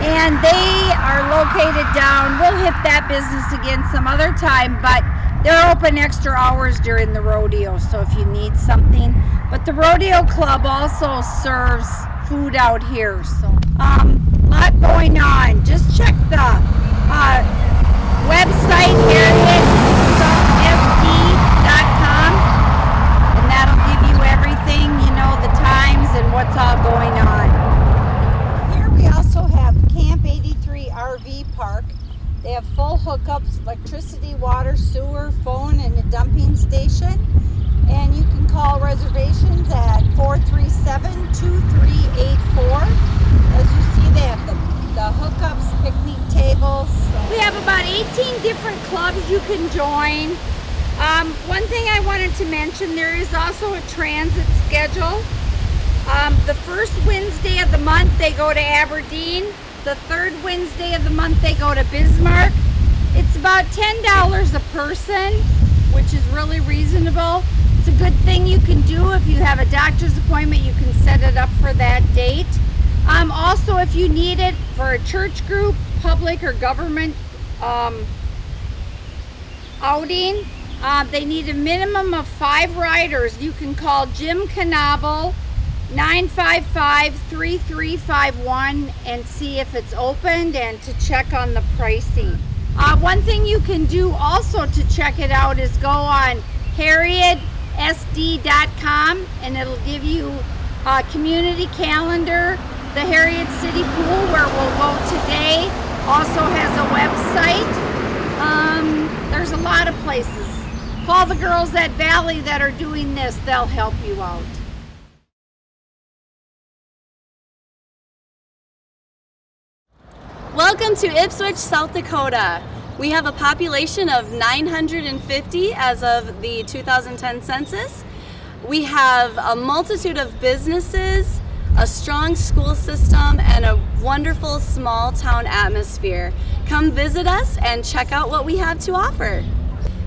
[SPEAKER 2] And they are located down, we'll hit that business again some other time, but they're open extra hours during the rodeo, so if you need something. But the rodeo club also serves food out here, so lot going on. Just check the website HarrietSD.com, and that'll give you everything, you know, the times and what's all going on. Here we also have Camp 83 RV Park. They have full hookups, electricity, water, sewer, phone, and a dumping station. And you can call reservations at 437-2384. As you see, they have the hookups, picnic tables. We have about 18 different clubs you can join. One thing I wanted to mention, there is also a transit schedule. The first Wednesday of the month, they go to Aberdeen. The third Wednesday of the month, they go to Bismarck. It's about $10 a person, which is really reasonable. It's a good thing you can do if you have a doctor's appointment. You can set it up for that date. Also, if you need it for a church group, public or government outing, they need a minimum of 5 riders. You can call Jim Knobel 955-3351 and see if it's opened and to check on the pricing. One thing you can do also to check it out is go on HarrietSD.com, and it'll give you a community calendar. The Harriet City Pool, where we'll go today, also has a website. There's a lot of places. Call the girls at Valley that are doing this. They'll help you out.
[SPEAKER 8] Welcome to Ipswich, South Dakota. We have a population of 950 as of the 2010 census. We have a multitude of businesses, a strong school system, and a wonderful small town atmosphere. Come visit us and check out what we have to offer.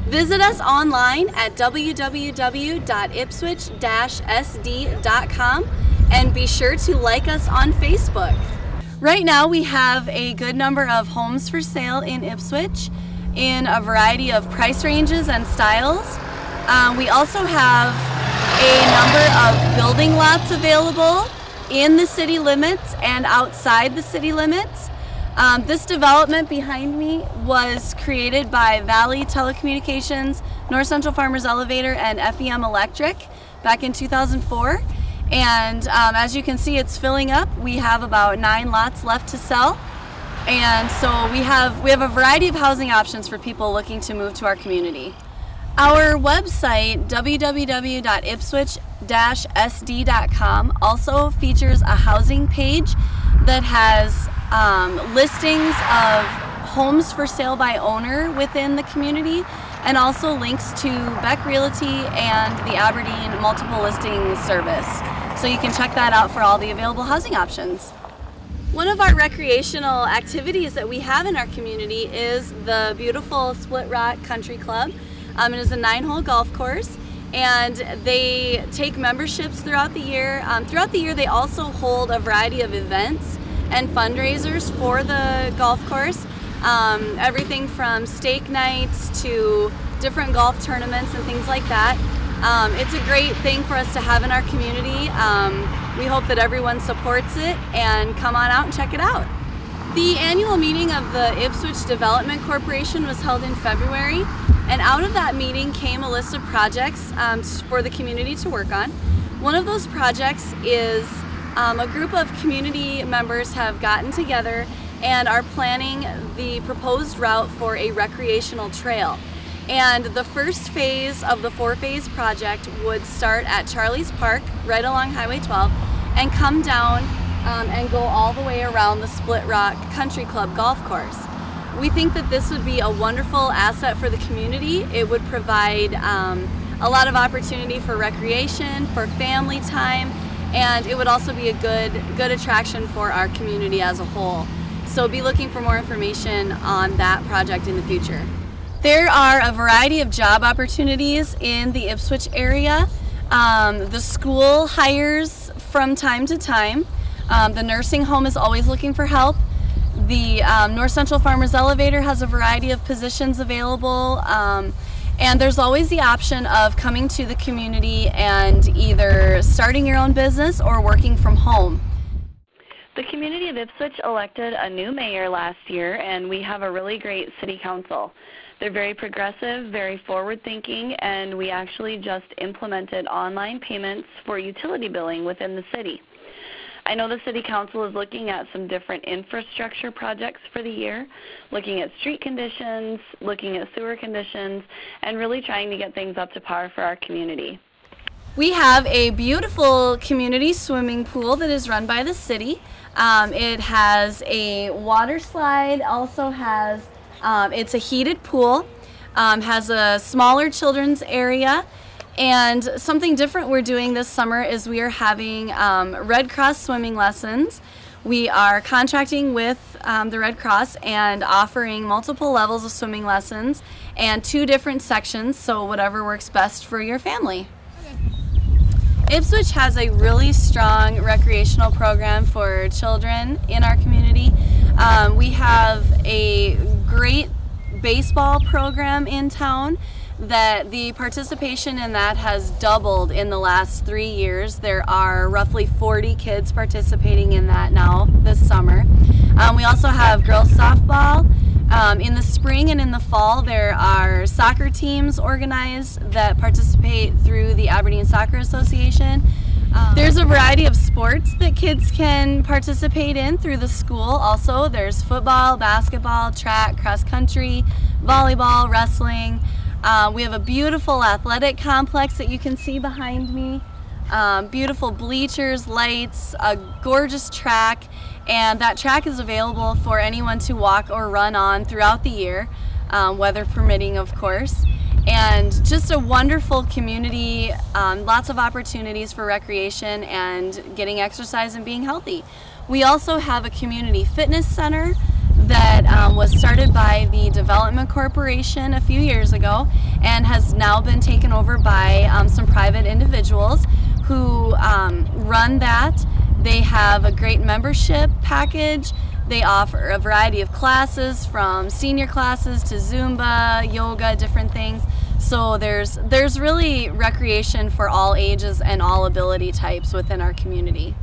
[SPEAKER 8] Visit us online at www.ipswich-sd.com and be sure to like us on Facebook. Right now we have a good number of homes for sale in Ipswich in a variety of price ranges and styles. We also have a number of building lots available in the city limits and outside the city limits. This development behind me was created by Valley Telecommunications, North Central Farmers Elevator, and FEM Electric back in 2004. And as you can see, it's filling up. We have about 9 lots left to sell. And so we have a variety of housing options for people looking to move to our community. Our website, www.ipswich-sd.com, also features a housing page that has listings of homes for sale by owner within the community, and also links to Beck Realty and the Aberdeen Multiple Listing Service. So you can check that out for all the available housing options. One of our recreational activities that we have in our community is the beautiful Split Rock Country Club. It is a 9-hole golf course, and they take memberships throughout the year. Throughout the year, they also hold a variety of events and fundraisers for the golf course. Everything from steak nights to different golf tournaments and things like that. It's a great thing for us to have in our community. We hope that everyone supports it and come on out and check it out. The annual meeting of the Ipswich Development Corporation was held in February, and out of that meeting came a list of projects for the community to work on. One of those projects is a group of community members have gotten together and are planning the proposed route for a recreational trail. And the first phase of the 4-phase project would start at Charlie's Park, right along Highway 12, and come down and go all the way around the Split Rock Country Club golf course. We think that this would be a wonderful asset for the community. It would provide a lot of opportunity for recreation, for family time, and it would also be a good attraction for our community as a whole. So be looking for more information on that project in the future. There are a variety of job opportunities in the Ipswich area. The school hires from time to time. The nursing home is always looking for help. The North Central Farmers Elevator has a variety of positions available. And there's always the option of coming to the community and either starting your own business or working from home. The community of Ipswich elected a new mayor last year, and we have a really great city council. They're very progressive, very forward-thinking, and we actually just implemented online payments for utility billing within the city. I know the City Council is looking at some different infrastructure projects for the year, looking at street conditions, looking at sewer conditions, and really trying to get things up to par for our community. We have a beautiful community swimming pool that is run by the city. It has a water slide, also has, it's a heated pool, has a smaller children's area. And something different we're doing this summer is we are having Red Cross swimming lessons. We are contracting with the Red Cross and offering multiple levels of swimming lessons and 2 different sections, so whatever works best for your family. Ipswich has a really strong recreational program for children in our community. We have a great baseball program in town that the participation in that has doubled in the last 3 years. There are roughly 40 kids participating in that now this summer. We also have girls softball. In the spring and in the fall there are soccer teams organized that participate through the Aberdeen Soccer Association. There's a variety of sports that kids can participate in through the school also. There's football, basketball, track, cross country, volleyball, wrestling. We have a beautiful athletic complex that you can see behind me. Beautiful bleachers, lights, a gorgeous track, and that track is available for anyone to walk or run on throughout the year, weather permitting of course. And just a wonderful community, lots of opportunities for recreation and getting exercise and being healthy. We also have a community fitness center that was started by the Development Corporation a few years ago and has now been taken over by some private individuals who run that. They have a great membership package. They offer a variety of classes from senior classes to Zumba, yoga, different things. So there's really recreation for all ages and all ability types within our community.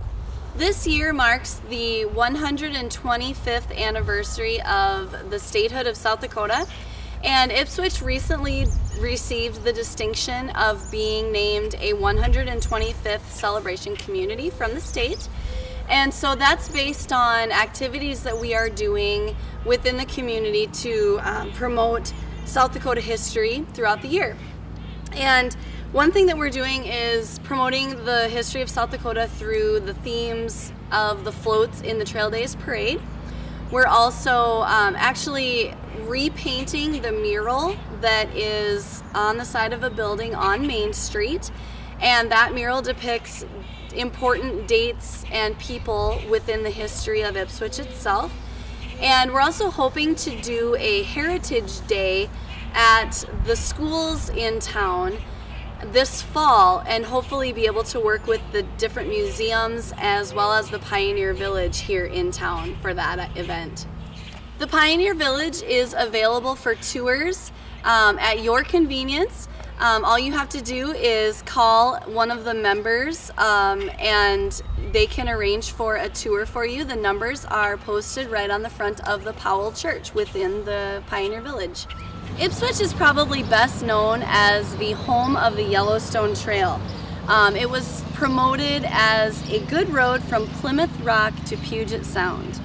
[SPEAKER 8] This year marks the 125th anniversary of the statehood of South Dakota, and Ipswich recently received the distinction of being named a 125th celebration community from the state. And so that's based on activities that we are doing within the community to promote South Dakota history throughout the year. And one thing that we're doing is promoting the history of South Dakota through the themes of the floats in the Trail Days Parade. We're also actually repainting the mural that is on the side of a building on Main Street, and that mural depicts important dates and people within the history of Ipswich itself. And we're also hoping to do a Heritage Day at the schools in town this fall and hopefully be able to work with the different museums as well as the Pioneer Village here in town for that event. The Pioneer Village is available for tours at your convenience. All you have to do is call one of the members and they can arrange for a tour for you. The numbers are posted right on the front of the Powell Church within the Pioneer Village. Ipswich is probably best known as the home of the Yellowstone Trail. It was promoted as a good road from Plymouth Rock to Puget Sound.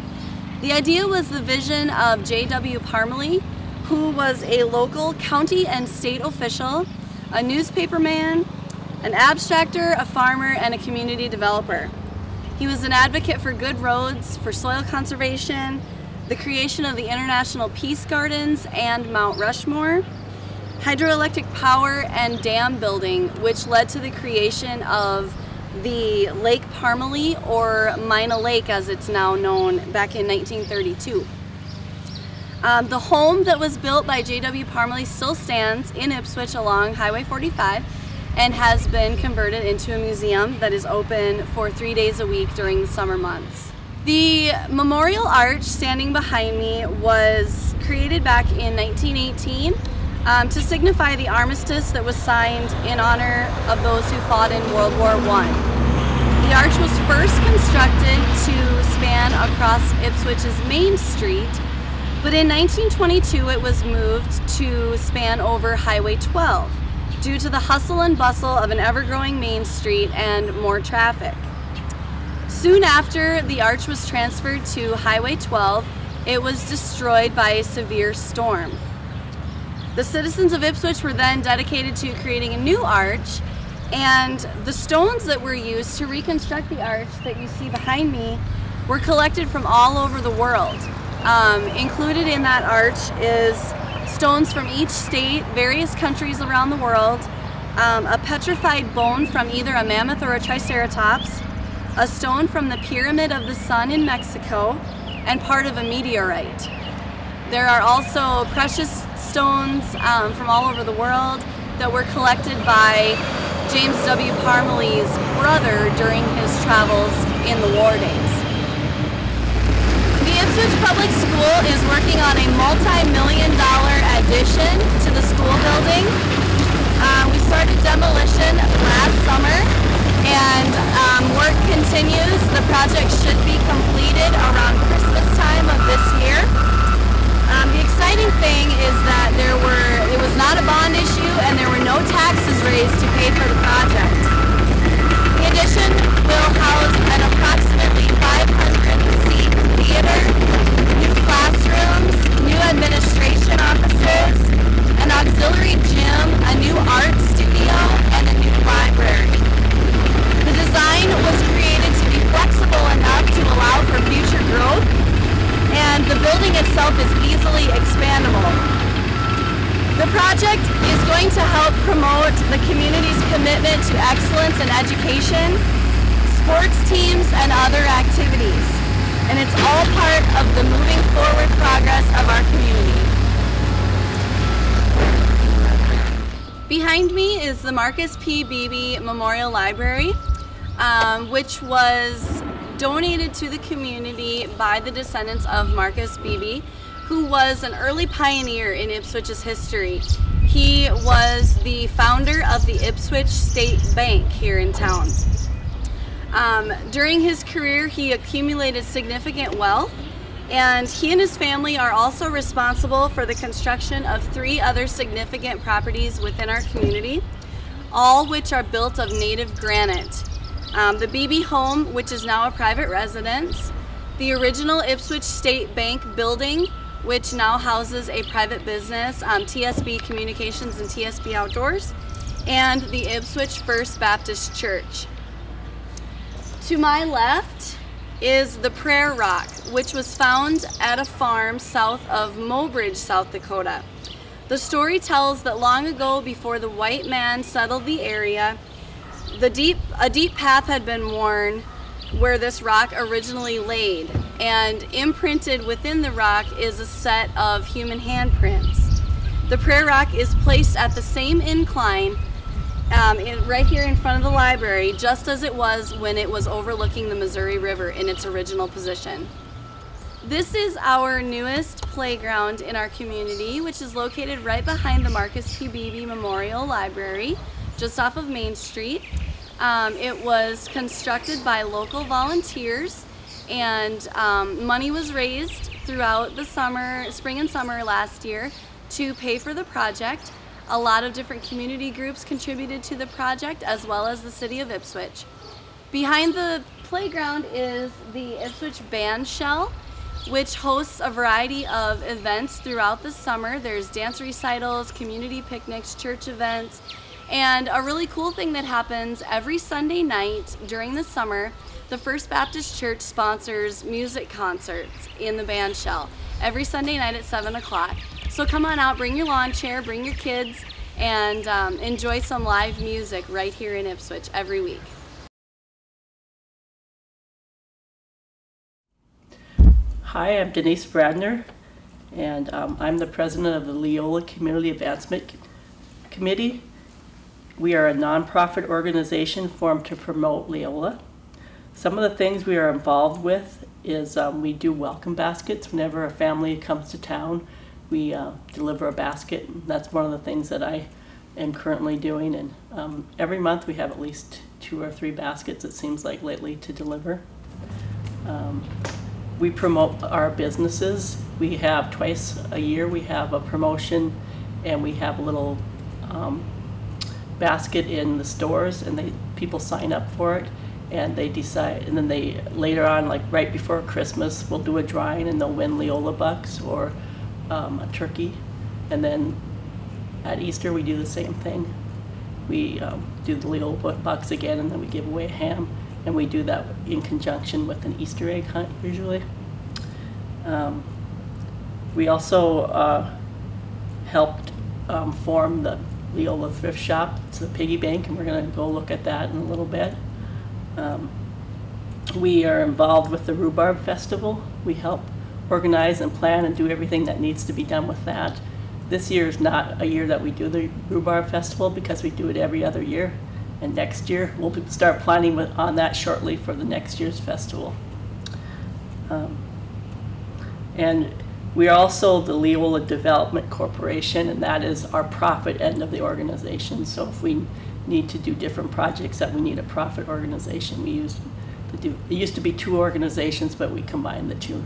[SPEAKER 8] The idea was the vision of J.W. Parmalee, who was a local county and state official, a newspaperman, an abstractor, a farmer, and a community developer. He was an advocate for good roads, for soil conservation, the creation of the International Peace Gardens and Mount Rushmore, hydroelectric power and dam building, which led to the creation of the Lake Parmalee, or Mina Lake as it's now known, back in 1932. The home that was built by J.W. Parmalee still stands in Ipswich along Highway 45 and has been converted into a museum that is open for 3 days a week during the summer months. The memorial arch standing behind me was created back in 1918 to signify the armistice that was signed in honor of those who fought in World War I. The arch was first constructed to span across Ipswich's Main Street, but in 1922 it was moved to span over Highway 12 due to the hustle and bustle of an ever-growing Main Street and more traffic. Soon after the arch was transferred to Highway 12, it was destroyed by a severe storm. The citizens of Ipswich were then dedicated to creating a new arch, and the stones that were used to reconstruct the arch that you see behind me were collected from all over the world. Included in that arch is stones from each state, various countries around the world, a petrified bone from either a mammoth or a triceratops, a stone from the Pyramid of the Sun in Mexico, and part of a meteorite. There are also precious stones from all over the world that were collected by James W. Parmalee's brother during his travels in the war days. The Ipswich Public School is working on a multi-million-dollar addition to the school building. We started demolition last summer, and work continues. The project should be completed around Christmas time of this year. The exciting thing is that it was not a bond issue and there were no taxes raised to pay for the project. The addition will house an approximately 500-seat theater, new classrooms, new administration offices, an auxiliary gym, a new art studio, and a new library. The design was created to be flexible enough to allow for future growth, and the building itself is easily expandable. The project is going to help promote the community's commitment to excellence in education, sports teams, and other activities. And it's all part of the moving forward progress of our community. Behind me is the Marcus P. Beebe Memorial Library, which was donated to the community by the descendants of Marcus Beebe, who was an early pioneer in Ipswich's history. He was the founder of the Ipswich State Bank here in town. During his career, he accumulated significant wealth, and he and his family are also responsible for the construction of 3 other significant properties within our community, all which are built of native granite. The Beebe home, which is now a private residence, the original Ipswich State Bank building, which now houses a private business, TSB Communications and TSB Outdoors, and the Ipswich First Baptist Church. To my left is the Prayer Rock, which was found at a farm south of Mobridge, South Dakota. The story tells that long ago, before the white man settled the area, a deep path had been worn where this rock originally laid, and imprinted within the rock is a set of human handprints. The Prayer Rock is placed at the same incline right here in front of the library, just as it was when it was overlooking the Missouri River in its original position. This is our newest playground in our community, which is located right behind the Marcus P. Beebe Memorial Library, just off of Main Street. It was constructed by local volunteers, and money was raised throughout the spring and summer last year to pay for the project. A lot of different community groups contributed to the project, as well as the city of Ipswich. Behind the playground is the Ipswich Band Shell, which hosts a variety of events throughout the summer. There's dance recitals, community picnics, church events, and a really cool thing that happens every Sunday night during the summer, the First Baptist Church sponsors music concerts in the Band Shell every Sunday night at 7 o'clock. So come on out, bring your lawn chair, bring your kids, and enjoy some live music right here in Ipswich every week.
[SPEAKER 9] Hi, I'm Denise Bradner, and I'm the president of the Leola Community Advancement Committee. We are a nonprofit organization formed to promote Leola. Some of the things we are involved with is we do welcome baskets whenever a family comes to town. we deliver a basket. That's one of the things that I am currently doing, and every month we have at least 2 or 3 baskets, it seems like lately, to deliver. We promote our businesses. We have twice a year, we have a promotion, and we have a little basket in the stores, and people sign up for it, and they decide, and then they later on, like right before Christmas, we'll do a drawing and they'll win Leola bucks or a turkey. And then at Easter we do the same thing. We do the Leola bucks again, and then we give away a ham, and we do that in conjunction with an Easter egg hunt usually. We also helped form the Leola Thrift Shop. It's a piggy bank, and we're going to go look at that in a little bit. We are involved with the Rhubarb Festival. We help organize and plan and do everything that needs to be done with that. This year is not a year that we do the Rhubarb Festival because we do it every other year. And next year, we'll start planning on that shortly for the next year's festival. And we are also the Leola Development Corporation, and that is our profit end of the organization. So if we need to do different projects that we need a profit organization, we use to do. It used to be 2 organizations, but we combined the 2.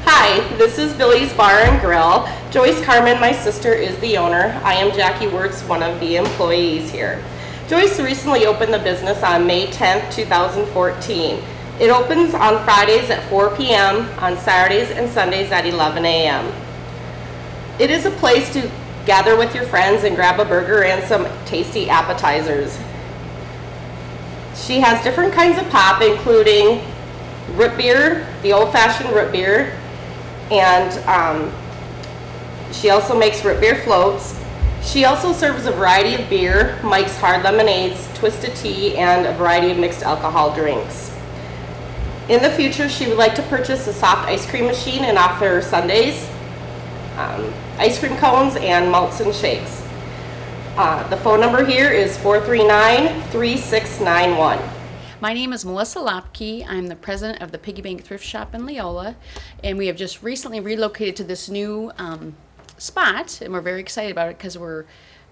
[SPEAKER 10] Hi, this is Billy's Bar and Grill. Joyce Carmen, my sister, is the owner. I am Jackie Wirtz, one of the employees here. Joyce recently opened the business on May 10th, 2014. It opens on Fridays at 4 p.m., on Saturdays and Sundays at 11 a.m. It is a place to gather with your friends and grab a burger and some tasty appetizers. She has different kinds of pop, including root beer, the old-fashioned root beer, and she also makes root beer floats. She also serves a variety of beer, Mike's Hard Lemonades, Twisted Tea, and a variety of mixed alcohol drinks. In the future, she would like to purchase a soft ice cream machine and offer Sundays, ice cream cones, and malts and shakes. The phone number here is 439-3691.
[SPEAKER 11] My name is Melissa Lopke. I'm the president of the Piggy Bank Thrift Shop in Leola, and we have just recently relocated to this new spot, and we're very excited about it because we're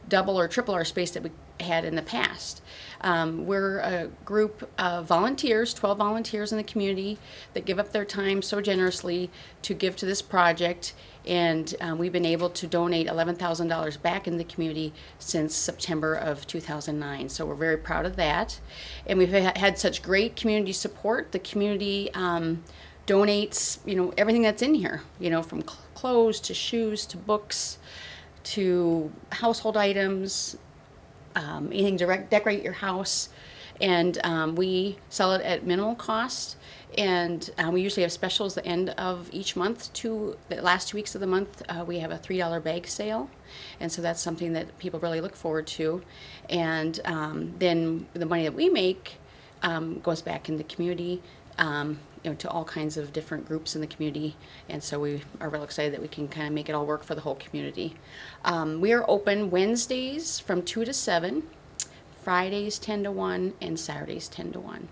[SPEAKER 11] double or triple our space that we had in the past. We're a group of volunteers, 12 volunteers in the community that give up their time so generously to give to this project, and we've been able to donate $11,000 back in the community since September of 2009. So we're very proud of that, and we've had such great community support. The community donates, everything that's in here, from clothes to shoes to books to household items, anything to decorate your house, and we sell it at minimal cost. And we usually have specials at the end of each month. The last 2 weeks of the month, we have a $3 bag sale, and so that's something that people really look forward to. And then the money that we make goes back in the community, to all kinds of different groups in the community, and so we are real excited that we can kind of make it all work for the whole community. We are open Wednesdays from 2 to 7, Fridays 10 to 1, and Saturdays 10 to 1.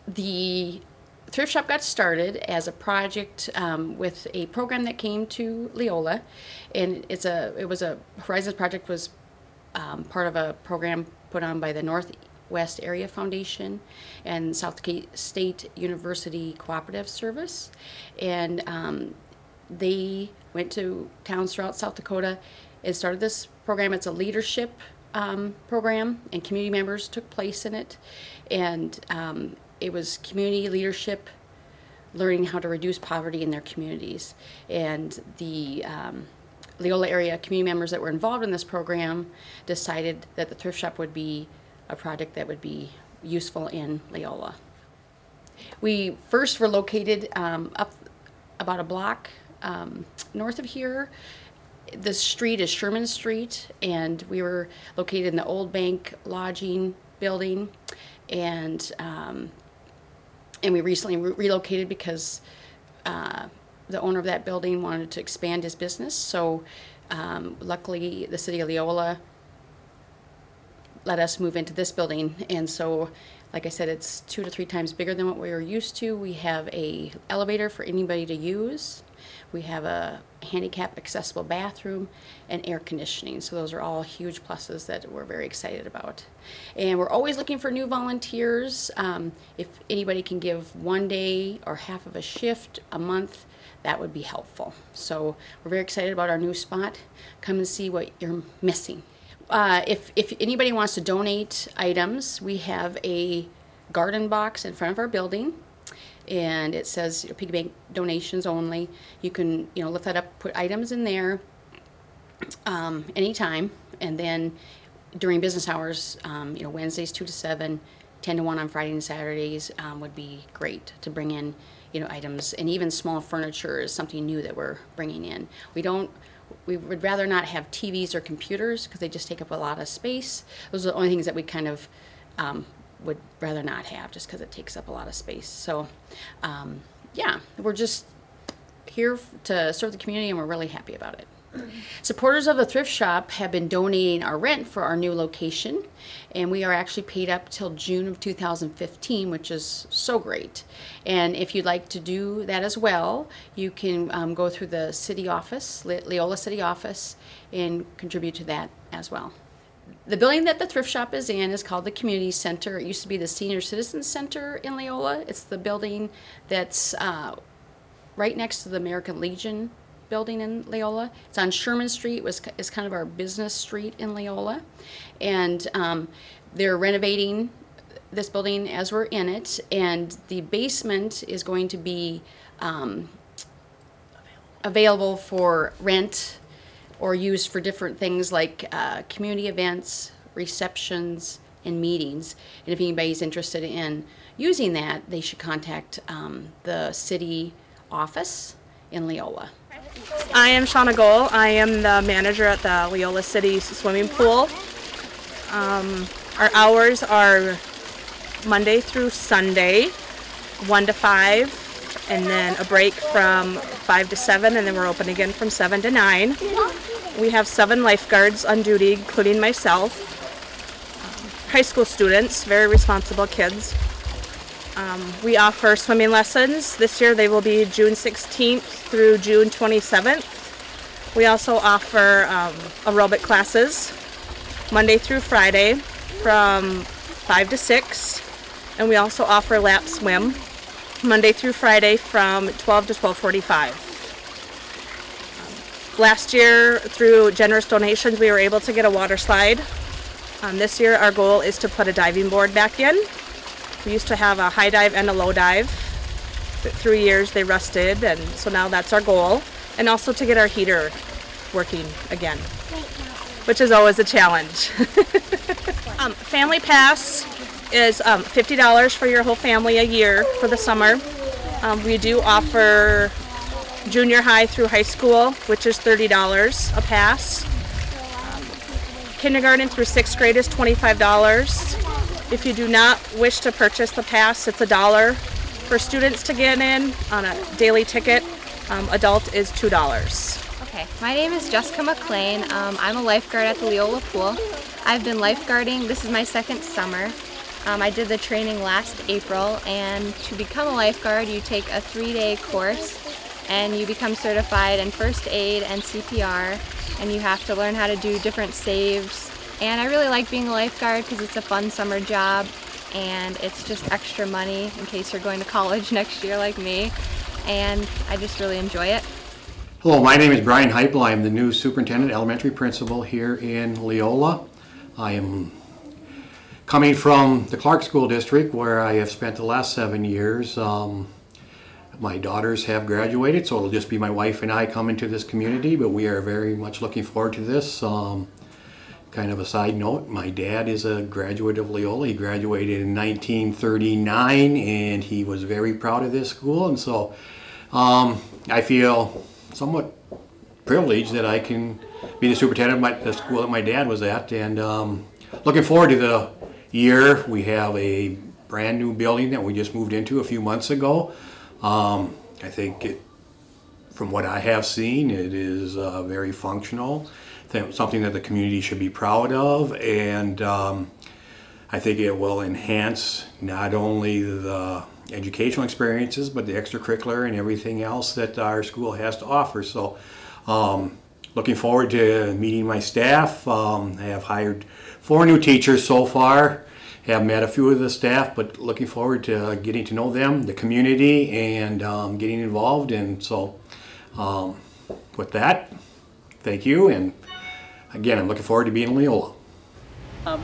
[SPEAKER 11] The Thrift Shop got started as a project with a program that came to Leola, and it was a Horizons project, was part of a program put on by the Northwest Area Foundation and South State University Cooperative Service, and they went to towns throughout South Dakota and started this program. It's a leadership program, and community members took place in it, and it was community leadership, learning how to reduce poverty in their communities. And the Leola area community members that were involved in this program decided that the thrift shop would be a project that would be useful in Leola. We first were located up about a block north of here. The street is Sherman Street, and we were located in the Old Bank Lodging building, and we recently relocated because the owner of that building wanted to expand his business. So luckily the city of Leola let us move into this building, and so like I said, it's 2 to 3 times bigger than what we were used to. We have a elevator for anybody to use. We have a handicap accessible bathroom and air conditioning. So those are all huge pluses that we're very excited about. And we're always looking for new volunteers. If anybody can give one day or half of a shift a month, that would be helpful. So we're very excited about our new spot. Come and see what you're missing. If anybody wants to donate items, we have a garden box in front of our building, and it says piggy bank donations only. You can lift that up, put items in there anytime, and then during business hours, Wednesdays 2 to 7, 10 to 1 on Friday and Saturdays would be great to bring in items, and even small furniture is something new that we're bringing in. We would rather not have TVs or computers because they just take up a lot of space. Those are the only things that we kind of would rather not have, just because it takes up a lot of space. So yeah, we're just here to serve the community, and we're really happy about it. Supporters of the thrift shop have been donating our rent for our new location, and we are actually paid up till June of 2015, which is so great. And if you'd like to do that as well, you can go through the city office, Leola City office, and contribute to that as well. The building that the thrift shop is in is called the Community Center. It used to be the Senior Citizens Center in Leola. It's the building that's right next to the American Legion building in Leola. It's on Sherman Street. It's kind of our business street in Leola, and they're renovating this building as we're in it, and the basement is going to be available for rent or used for different things like community events, receptions, and meetings. And if anybody's interested in using that, they should contact the city office in Leola.
[SPEAKER 12] I am Shauna Gohl. I am the manager at the Leola City swimming pool. Our hours are Monday through Sunday, 1 to 5, and then a break from 5 to 7, and then we're open again from 7 to 9. We have 7 lifeguards on duty, including myself. High school students, very responsible kids. We offer swimming lessons. This year they will be June 16th through June 27th. We also offer aerobic classes Monday through Friday from 5 to 6. And we also offer lap swim Monday through Friday from 12 to 12:45. Last year, through generous donations, we were able to get a water slide. This year our goal is to put a diving board back in. We used to have a high dive and a low dive. Through years they rusted, and so now that's our goal. And also to get our heater working again, which is always a challenge. Family Pass is $50 for your whole family a year for the summer. We do offer junior high through high school, which is $30 a pass. Kindergarten through 6th grade is $25. If you do not wish to purchase the pass, it's $1 for students to get in on a daily ticket. Adult is $2.
[SPEAKER 13] Okay, my name is Jessica McLean. I'm a lifeguard at the Leola Pool. I've been lifeguarding, this is my 2nd summer. I did the training last April, and to become a lifeguard you take a 3-day course and you become certified in first aid and CPR, and you have to learn how to do different saves. And I really like being a lifeguard because it's a fun summer job, and it's just extra money in case you're going to college next year like me, and I just really enjoy it.
[SPEAKER 14] Hello, my name is Brian Heipel. I am the new superintendent elementary principal here in Leola. I am coming from the Clark School District, where I have spent the last 7 years. My daughters have graduated, so it'll just be my wife and I coming to this community, but we are very much looking forward to this. Kind of a side note, my dad is a graduate of Leola. He graduated in 1939, and he was very proud of this school, and so I feel somewhat privileged that I can be the superintendent of the school that my dad was at, and looking forward to the year. We have a brand new building that we just moved into a few months ago. I think from what I have seen, it is very functional. Something that the community should be proud of, and I I think it will enhance not only the educational experiences, but the extracurricular and everything else that our school has to offer. So looking forward to meeting my staff. I have hired 4 new teachers so far. Have met a few of the staff, but looking forward to getting to know them, the community, and getting involved. And so with that, thank you. And again, I'm looking forward to being in Leola.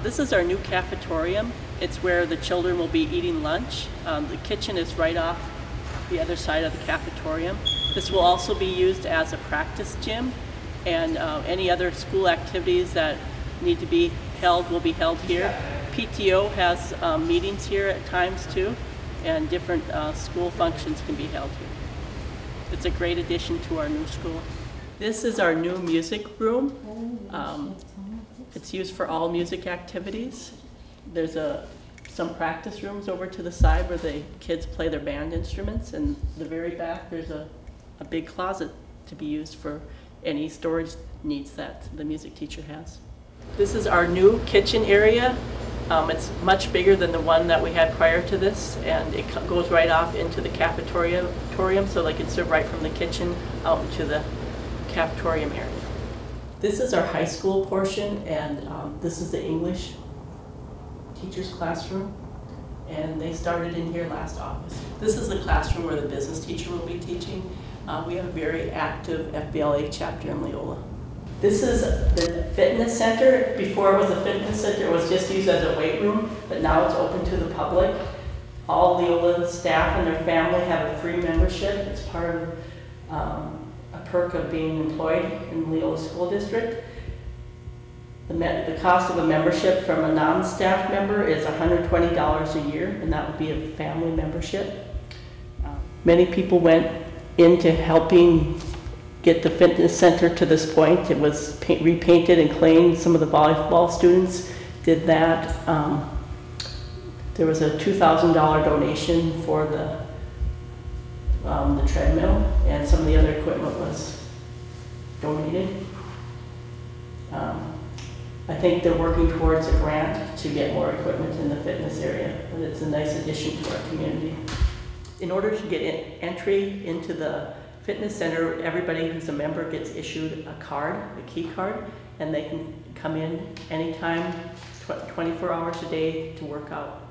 [SPEAKER 9] This is our new cafetorium. It's where the children will be eating lunch. The kitchen is right off the other side of the cafetorium. This will also be used as a practice gym, and any other school activities that need to be held will be held here. PTO has meetings here at times too, and different school functions can be held here. It's a great addition to our new school. This is our new music room. It's used for all music activities. There's some practice rooms over to the side where the kids play their band instruments, and the very back there's a big closet to be used for any storage needs that the music teacher has. This is our new kitchen area. It's much bigger than the one that we had prior to this, and it goes right off into the cafetorium, so they can serve right from the kitchen out into the cafetorium area. This is our high school portion, and this is the English teacher's classroom, and they started in here last August. This is the classroom where the business teacher will be teaching. We have a very active FBLA chapter in Leola. This is the fitness center. Before it was a fitness center, it was just used as a weight room, but now it's open to the public. All Leola staff and their family have a free membership. It's part of a perk of being employed in Leola School District. The cost of a membership from a non-staff member is $120 a year, and that would be a family membership. Many people went into helping get the fitness center to this point. It was repainted and cleaned. Some of the volleyball students did that. There was a $2,000 donation for the treadmill, and some of the other equipment was donated. I think they're working towards a grant to get more equipment in the fitness area, but it's a nice addition to our community. In order to get entry into the fitness center, everybody who's a member gets issued a card, a key card, and they can come in anytime, 24 hours a day to work out.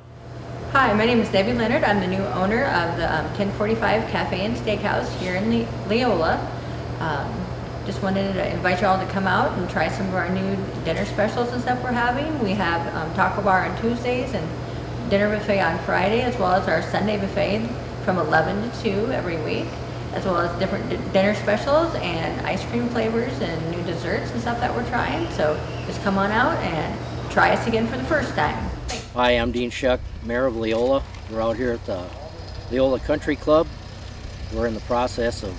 [SPEAKER 15] Hi, my name is Debbie Leonard. I'm the new owner of the 1045 Cafe and Steakhouse here in Leola. Just wanted to invite you all to come out and try some of our new dinner specials and stuff we're having. We have taco bar on Tuesdays and dinner buffet on Friday, as well as our Sunday buffet from 11 to 2 every week, as well as different dinner specials and ice cream flavors and new desserts and stuff that we're trying. So just come on out and try us again for the first time.
[SPEAKER 16] Hi, I'm Dean Shuck, Mayor of Leola. We're out here at the Leola Country Club. We're in the process of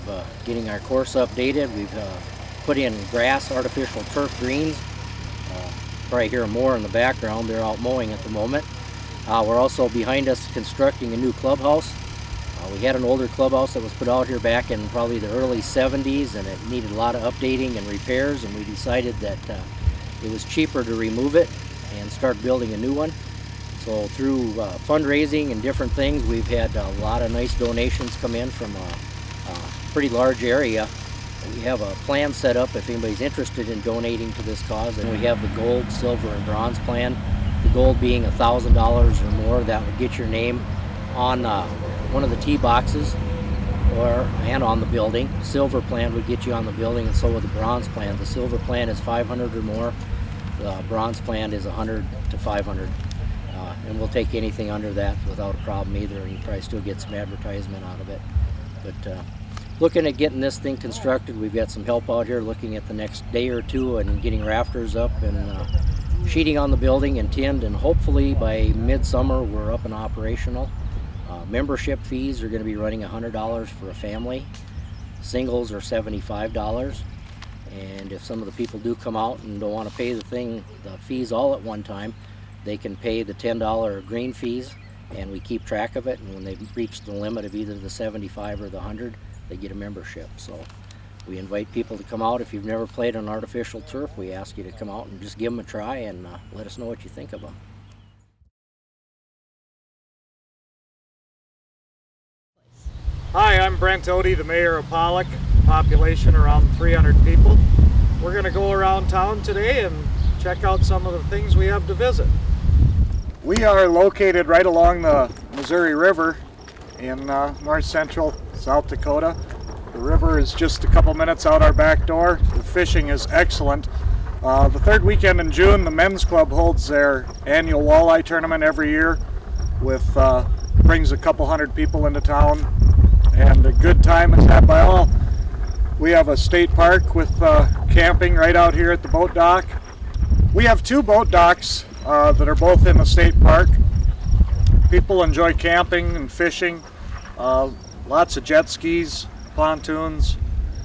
[SPEAKER 16] getting our course updated. We've put in grass, artificial turf greens. Probably hear more in the background. They're out mowing at the moment. We're also behind us constructing a new clubhouse. We had an older clubhouse that was put out here back in probably the early 70s, and it needed a lot of updating and repairs, and we decided that it was cheaper to remove it and start building a new one. So through fundraising and different things, we've had a lot of nice donations come in from a pretty large area. We have a plan set up if anybody's interested in donating to this cause, and we have the gold, silver, and bronze plan. The gold being $1,000 or more, that would get your name on one of the tee boxes and on the building. Silver plan would get you on the building, and so would the bronze plan. The silver plan is 500 or more. The bronze plan is 100 to 500. And we'll take anything under that without a problem either, and you probably still get some advertisement out of it. But looking at getting this thing constructed, we've got some help out here looking at the next day or two and getting rafters up and sheeting on the building and tinned, and hopefully by midsummer we're up and operational. Membership fees are going to be running $100 for a family. Singles are $75. And if some of the people do come out and don't want to pay the fees all at one time, they can pay the $10 green fees, and we keep track of it, and when they reach the limit of either the 75 or the 100, they get a membership. So we invite people to come out. If you've never played on artificial turf, we ask you to come out and just give them a try and let us know what you think of them.
[SPEAKER 17] Hi, I'm Brent Odie, the mayor of Pollock. Population around 300 people. We're going to go around town today and check out some of the things we have to visit. We are located right along the Missouri River in north central South Dakota. The river is just a couple minutes out our back door. The fishing is excellent. The third weekend in June, the men's club holds their annual walleye tournament every year with brings a couple hundred people into town, and a good time is had by all. We have a state park with camping right out here at the boat dock. We have 2 boat docks that are both in the state park. People enjoy camping and fishing, lots of jet skis, pontoons.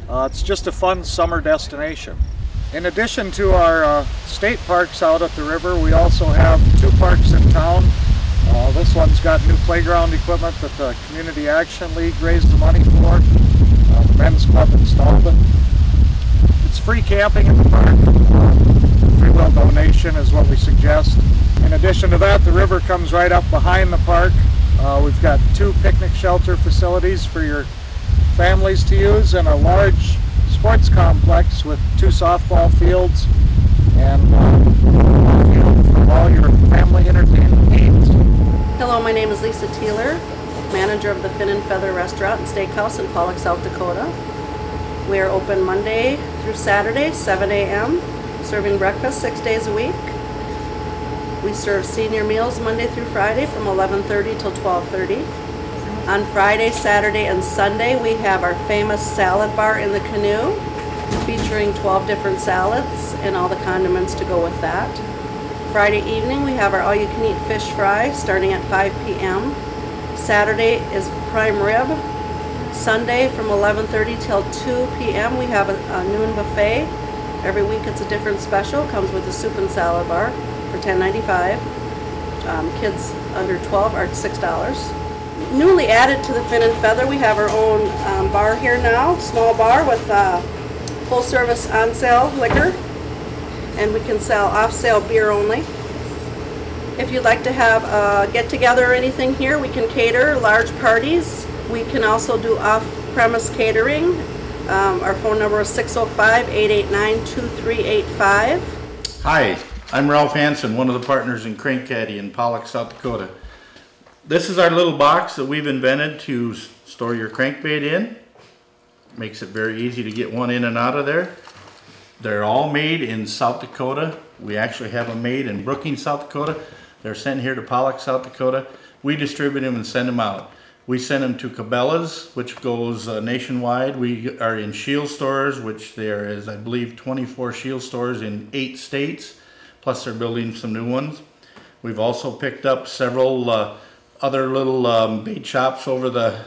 [SPEAKER 17] It's just a fun summer destination. In addition to our state parks out at the river, we also have 2 parks in town. This one's got new playground equipment that the Community Action League raised the money for. The men's club installed it. It's free camping in the park. Free will donation is what we suggest. In addition to that, the river comes right up behind the park. We've got 2 picnic shelter facilities for your families to use, and a large sports complex with 2 softball fields and a field for all your family entertainment needs.
[SPEAKER 18] Hello, my name is Lisa Teeler, manager of the Fin and Feather Restaurant and Steakhouse in Pollock, South Dakota. We are open Monday through Saturday, 7 a.m., serving breakfast 6 days a week. We serve senior meals Monday through Friday from 11:30 till 12:30. On Friday, Saturday, and Sunday, we have our famous salad bar in the Canoe, featuring 12 different salads and all the condiments to go with that. Friday evening, we have our all-you-can-eat fish fry starting at 5 p.m. Saturday is prime rib. Sunday from 11:30 till 2 p.m. we have a noon buffet. Every week it's a different special. Comes with a soup and salad bar for $10.95. Kids under 12 are $6. Newly added to the Fin and Feather, we have our own bar here now, small bar with full service on sale liquor, and we can sell off sale beer only. If you'd like to have a get together or anything here, we can cater large parties. We can also do off premise catering. Our phone number is 605-889-2385.
[SPEAKER 19] Hi, I'm Ralph Hansen, one of the partners in Crank Caddy in Pollock, South Dakota. This is our little box that we've invented to store your crankbait in. Makes it very easy to get one in and out of there. They're all made in South Dakota. We actually have them made in Brookings, South Dakota. They're sent here to Pollock, South Dakota. We distribute them and send them out. We send them to Cabela's, which goes nationwide. We are in Shield stores, which there is, I believe, 24 Shield stores in 8 states. Plus they're building some new ones. We've also picked up several other little bait shops over the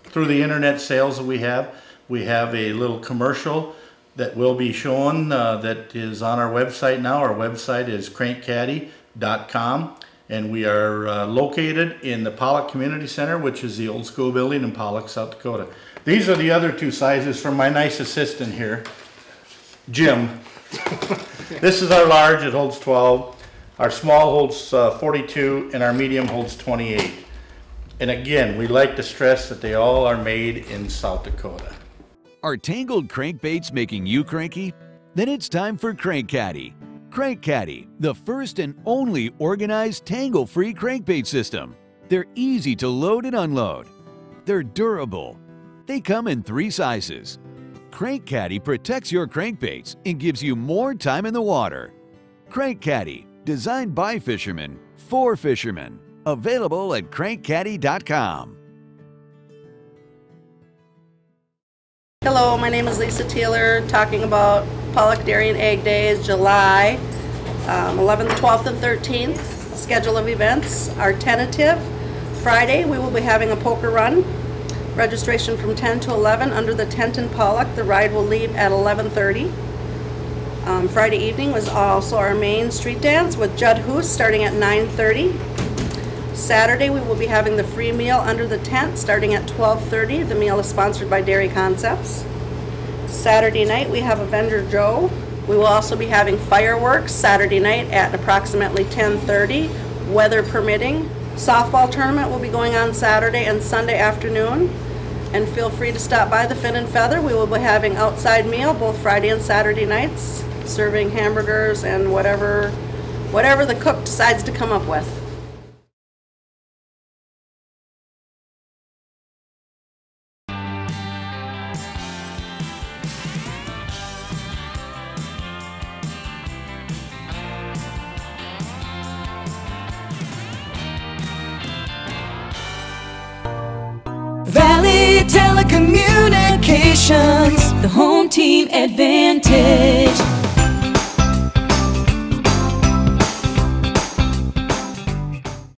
[SPEAKER 19] through the internet sales that we have. We have a little commercial that will be shown that is on our website now. Our website is crankcaddy.com, and we are located in the Pollock Community Center, which is the old school building in Pollock, South Dakota. These are the other 2 sizes from my nice assistant here, Jim. This is our large, it holds 12. Our small holds 42, and our medium holds 28. And again, we like to stress that they all are made in South Dakota.
[SPEAKER 20] Are tangled crankbaits making you cranky? Then it's time for Crank Caddy. Crank Caddy, the first and only organized tangle-free crankbait system. They're easy to load and unload. They're durable. They come in 3 sizes. Crank Caddy protects your crankbaits and gives you more time in the water. Crank Caddy, designed by fishermen, for fishermen. Available at crankcaddy.com.
[SPEAKER 18] Hello, my name is Lisa Teeler, talking about Pollock Dairy and Egg Days, July 11th, 12th, and 13th. Schedule of events are tentative. Friday, we will be having a poker run. Registration from 10 to 11 under the tent in Pollock. The ride will leave at 11:30. Friday evening was also our main street dance with Judd Hoos starting at 9:30. Saturday we will be having the free meal under the tent starting at 12:30. The meal is sponsored by Dairy Concepts. Saturday night we have Avenger Joe. We will also be having fireworks Saturday night at approximately 10:30, weather permitting. Softball tournament will be going on Saturday and Sunday afternoon. And feel free to stop by the Fin and Feather. We will be having outside meal both Friday and Saturday nights, serving hamburgers and whatever the cook decides to come up with.
[SPEAKER 21] Valley Telecommunications, the home team advantage.